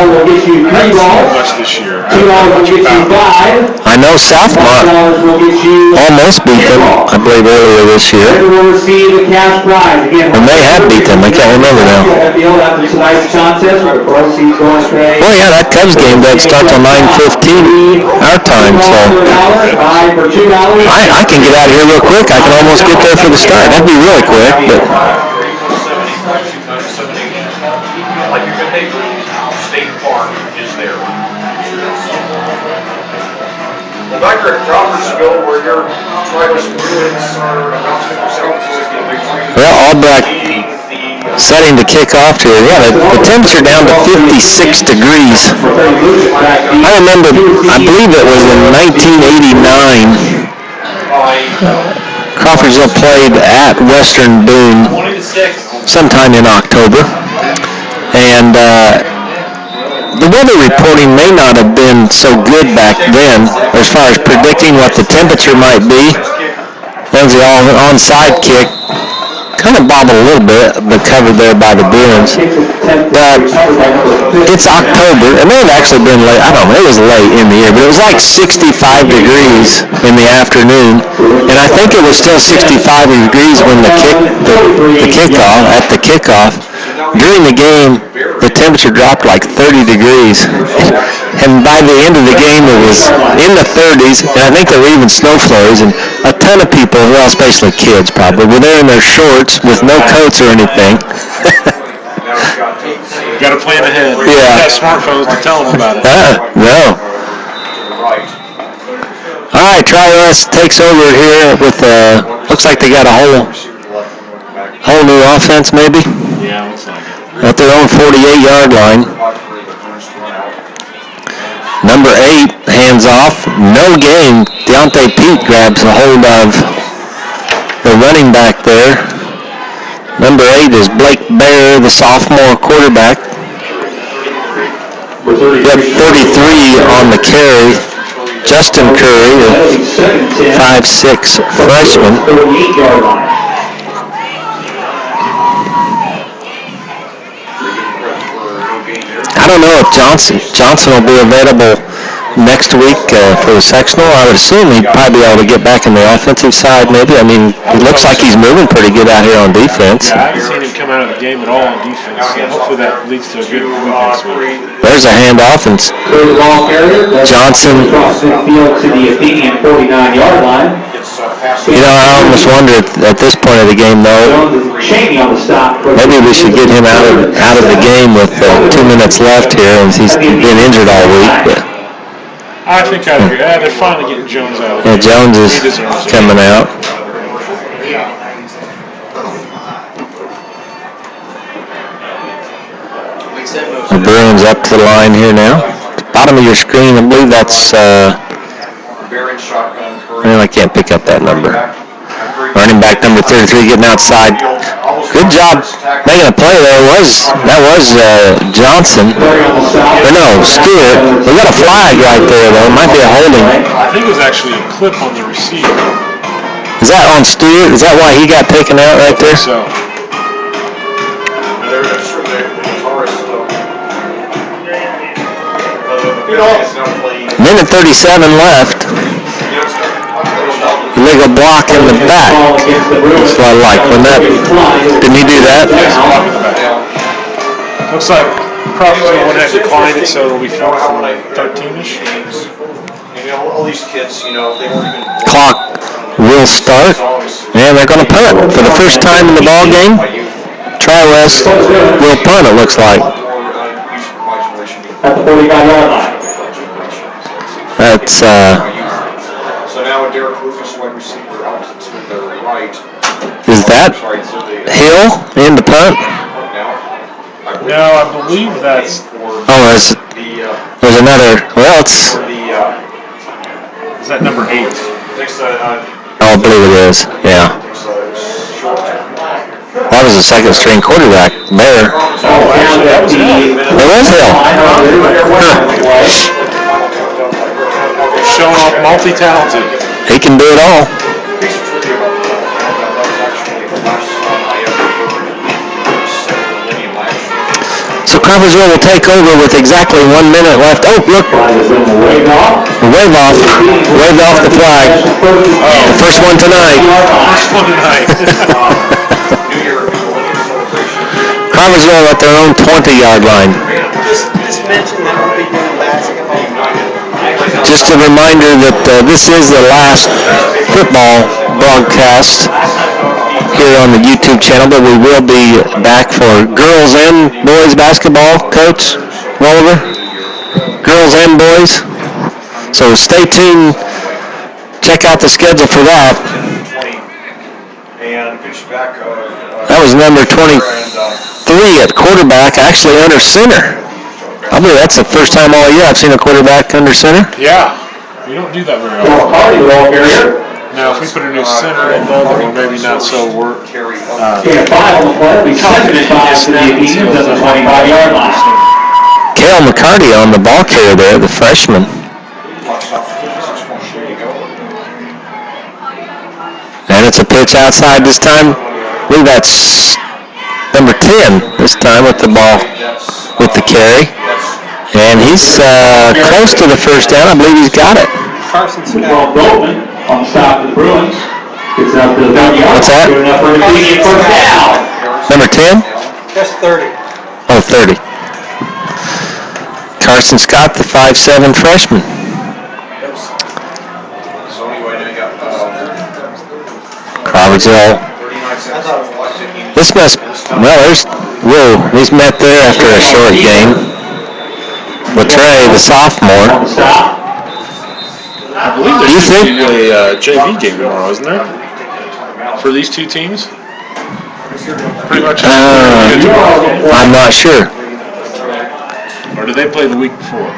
much this year. $2 will get you 5. I know Southmont $2 will get you almost beat them, I believe, earlier this year. Everyone will receive a cash prize. Again, And they have beat them. I can't remember now. After tonight's contest, where the proceeds going to pay. Well, yeah, that Cubs game doesn't start till 9:15 our time, so I can get out of here real quick. I can almost get there for the start. That'd be really quick, but Back here at Crawfordsville, where your Tri-West Bruins are about to themselves a victory. Well, Albrecht setting to kick off here. Yeah, the temperature down to 56 degrees. I remember, I believe it was in 1989, Crawfordsville played at Western Boone sometime in October. And the weather reporting may not have been so good back then as far as predicting what the temperature might be. That was the onside kick. Kind of bobbled a little bit, but covered there by the Bruins. But it's October. It may have actually been late. I don't know. It was late in the year, but it was like 65 degrees in the afternoon. And I think it was still 65 degrees when the kickoff. During the game, the temperature dropped like 30 degrees. And by the end of the game, it was in the 30s, and I think there were even snow flurries, and a ton of people, well, especially kids probably, were there in their shorts with no coats or anything. Got to plan ahead. Yeah. Got smartphones to tell them about it. No. All right, Tri-West takes over here with, looks like they got a whole new offense maybe. Yeah, looks like it. At their own 48-yard line. Number 8 hands off. No gain. Deontay Pete grabs a hold of the running back there. Number 8 is Blake Bear, the sophomore quarterback. We have 33 on the carry. Justin Curry, a 5'6" freshman. I don't know if Johnson will be available next week for the sectional. I would assume he'd probably be able to get back in the offensive side maybe. I mean, it looks like he's moving pretty good out here on defense. Yeah, I haven't seen him come out of the game at all on defense, so hopefully that leads to a good week next week. There's a handoff, and Johnson. Field to the Athenian 49-yard line. You know, I almost wonder at this point of the game, though, maybe we should get him out of the game with 2 minutes left here, and he's been injured all week. But I think I agree. They're finally getting Jones out. yeah, Jones is coming out. The Bruins up to the line here now. Bottom of your screen, I believe that's, well, I can't pick up that number. Running back number 33 getting outside. Good job making a play there. That was Johnson. Or no, Stewart. We got a flag right there, though. It might be a holding. I think it was actually a clip on the receiver. Is that on Stewart? Is that why he got taken out right there? So. Minute 37 left. Illegal block in the back. That's what I like. Didn't he do that? Looks like Crawfordsville would have declined it, so it'll be 4 from 13-ish. All these kids, they weren't even. Clock will start, and they're going to punt for the first time in the ball game. Tri-West will punt, it looks like. At the 45-yard line. That's So now Derek Lucas, wide receiver, out to the right. Is that Hill in the punt? No, I believe that's. Oh, there's another. Well, it's. Is that number 8? Oh, I believe it is. Yeah. That was the second string quarterback, Bear. Oh, actually, that was Hill. It was Hill. Huh. Showing off multi-talented. He can do it all. So Crawfordsville will take over with exactly 1 minute left. Oh, look. Wave off the flag. The first one tonight. Crawfordsville at their own 20-yard line. Just mention that we'll be doing basketball. Just a reminder that this is the last football broadcast here on the YouTube channel, but we will be back for girls and boys basketball, Coach Walliver. Girls and boys. So stay tuned check out the schedule for that. And pitch back. That was number 23 at quarterback, actually under center. I believe that's the first time all year I've seen a quarterback under center. Yeah, we don't do that very Well, often. Hardy, the ball carrier. Now, if we put a new center in though, then we're maybe not so work. Gain of 5 on the play. We second and 5 to the Athenians at the 25-yard line. Cale McCarty on the ball carrier there, the freshman. And it's a pitch outside this time. I believe that's number 10 this time with the ball, with the carry. And he's close to the first down. I believe he's got it. Carson's Well, Goldman on the stop of the Bruins. Gets out to the 30-yard. What's that? Good enough for an immediate first down. Number 10? That's 30. Oh, 30. Carson Scott, the 5'7" freshman. Crawfordsville. This must, well, he's met there after a short game. Latrey, the sophomore. On the stop. I believe Do you there think? should be a JV game tomorrow, isn't there? For these two teams? Pretty much. I'm not sure. Or did they play the week before?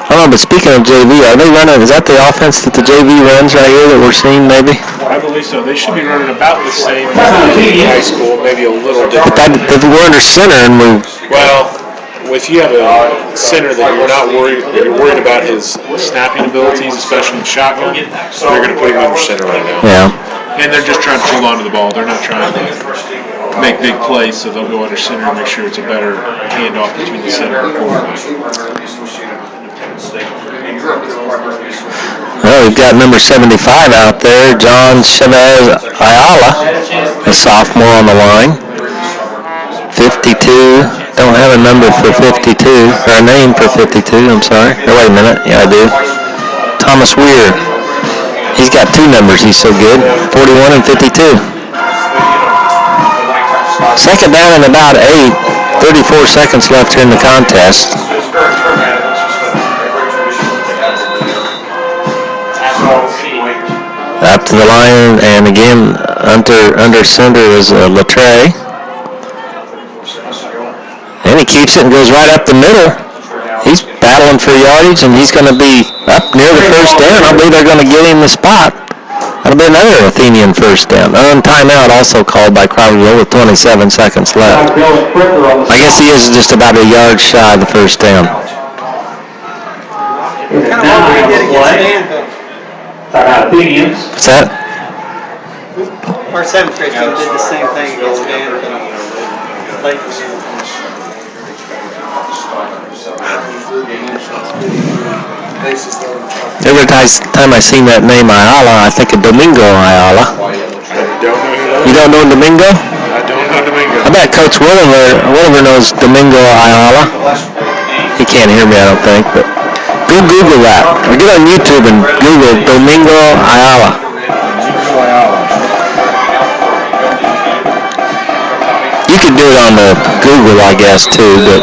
I don't know, but speaking of JV, are they running, is that the offense that the JV runs right here that we're seeing maybe? I believe so. They should be running about the same as the high school, maybe a little But different. that, if we're under center and we, Well, if you have a center that you're worried about his snapping abilities, especially in shotgun, they're going to put him under center right now. yeah. And they're just trying to hold on to the ball. They're not trying to make big plays, so they'll go under center and make sure it's a better handoff between the center and quarterback. Well, we've got number 75 out there, John Chavez Ayala, a sophomore on the line. 52, don't have a number for 52, or a name for 52, I'm sorry. Oh, wait a minute, yeah I do. Thomas Weir. He's got 2 numbers, he's so good, 41 and 52. Second down and about 8, 34 seconds left here in the contest. Up to the line, and again, under center is Latrey. And he keeps it and goes right up the middle. He's battling for yardage, and he's going to be up near the first down. I believe they're going to get him the spot. That'll be another Athenian first down. Timeout also called by Crawfordsville with 27 seconds left. I guess he is just about a yard shy of the first down. Kind of what we did against Danville. Talk about Athenians. What's that? Our 7th grade team did the same thing against Danville. Late. Every time I see that name Ayala, I think of Domingo Ayala. You don't know Domingo? I don't know Domingo. I bet Coach Williver knows Domingo Ayala. He can't hear me, I don't think, but go Google that. Or get on YouTube and Google Domingo Ayala. You could do it on the Google, I guess, too, but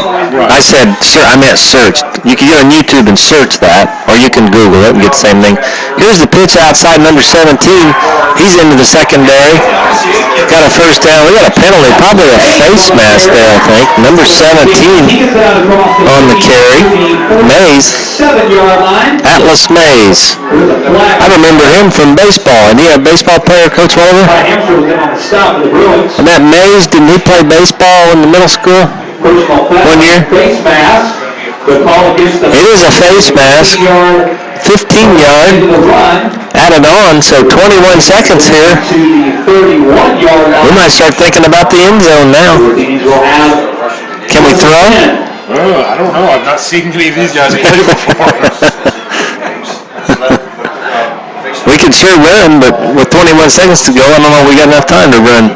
I said, I meant search. You can get on YouTube and search that, or you can Google it and get the same thing. Here's the pitch outside number 17. He's into the secondary. Got a first down. We got a penalty, probably a face mask there, I think. Number 17 on the carry. Mays. 7-yard line. Atlas Mays. I remember him from baseball. And he a baseball player, Coach Oliver? Hampshire was in on the stop of the Bruins. And that Mays, didn't he play baseball in the middle school? Personal foul. 1 year? Face mask. The call against the It is a face mask. 15-yard. into the run. Added on, so 21 seconds here. To the 31-yard line. We might start thinking about the end zone now. Athenians will have. Can we throw? I don't know. I've not seen any of these guys play before. We can sure run, but with 21 seconds to go, I don't know if we got enough time to run.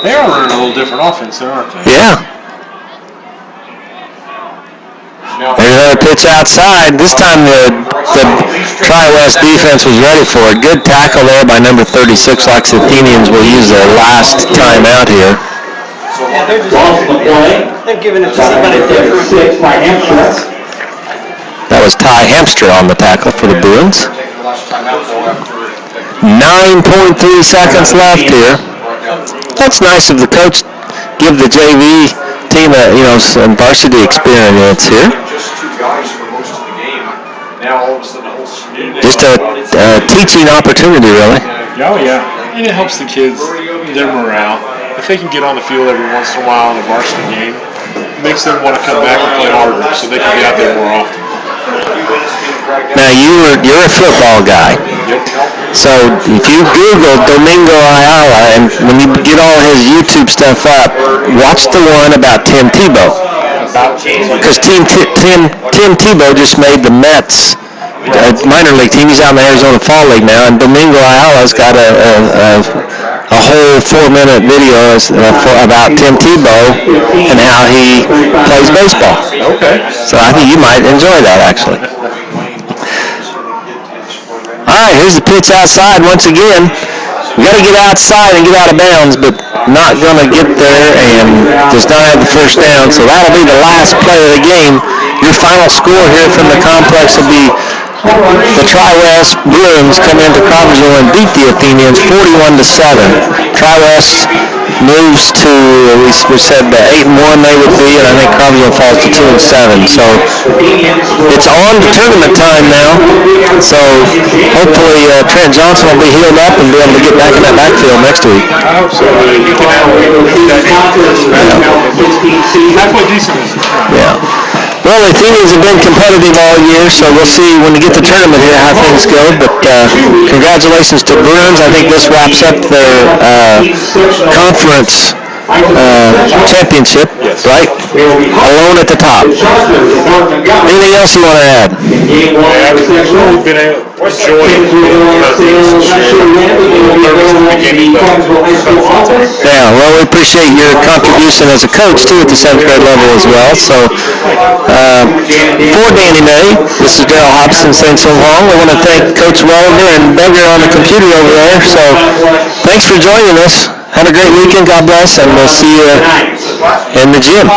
They are running a little different offense, though, aren't they? Yeah. There's another pitch outside. This time the Tri-West defense was ready for it. Good tackle there by number 36. Like the Athenians will use their last time out here. Yeah, they're Lost the play. they're giving it to somebody different. 6 by Hampshire. That was Ty Hamster on the tackle for the Bruins. last timeout though after. 9.3 seconds left here. That's nice of the coach. Give the JV team some varsity experience here. Just two guys for most of the game. Now all of a sudden the whole student. Just a teaching opportunity, really. Oh, yeah. And it helps the kids, their morale. If they can get on the field every once in a while in a varsity game, it makes them want to come back and play harder so they can be out there more often. Now, you're a football guy. So if you Google Domingo Ayala, and when you get all his YouTube stuff up, watch the one about Tim Tebow. Because Tim Tebow just made the Mets minor league team. He's out in the Arizona Fall League now, and Domingo Ayala's got a whole 4-minute video about Tim Tebow and how he plays baseball. Okay. So I think you might enjoy that, actually. All right, here's the pitch outside once again. We got to get outside and get out of bounds, but not going to get there and does not have the first down. So that'll be the last play of the game. Your final score here from the complex will be the Tri-West Bruins come into Crawfordsville and beat the Athenians 41-7. Tri-West moves to, we said 8-1 they would be, and I think Crawfordsville falls to 2-7. So it's on to tournament time now. So hopefully Trent Johnson will be healed up and be able to get back in that backfield next week. I hope so. Halfway decent is the try. Yeah. Well, the Athenians have been competitive all year, so we'll see when we get the tournament here how things go. But congratulations to Bruins. I think this wraps up their conference championship, right? Alone at the top. Anything else you want to add? Yeah, we've really been enjoying Yeah, well, we appreciate your contribution as a coach, too, at the 7th grade level as well. So, for Danny May, this is Darryl Hobson saying so long. We want to thank Coach Wellender and Beggar on the computer over there. So, thanks for joining us. Have a great weekend. God bless, and we'll see you in the gym.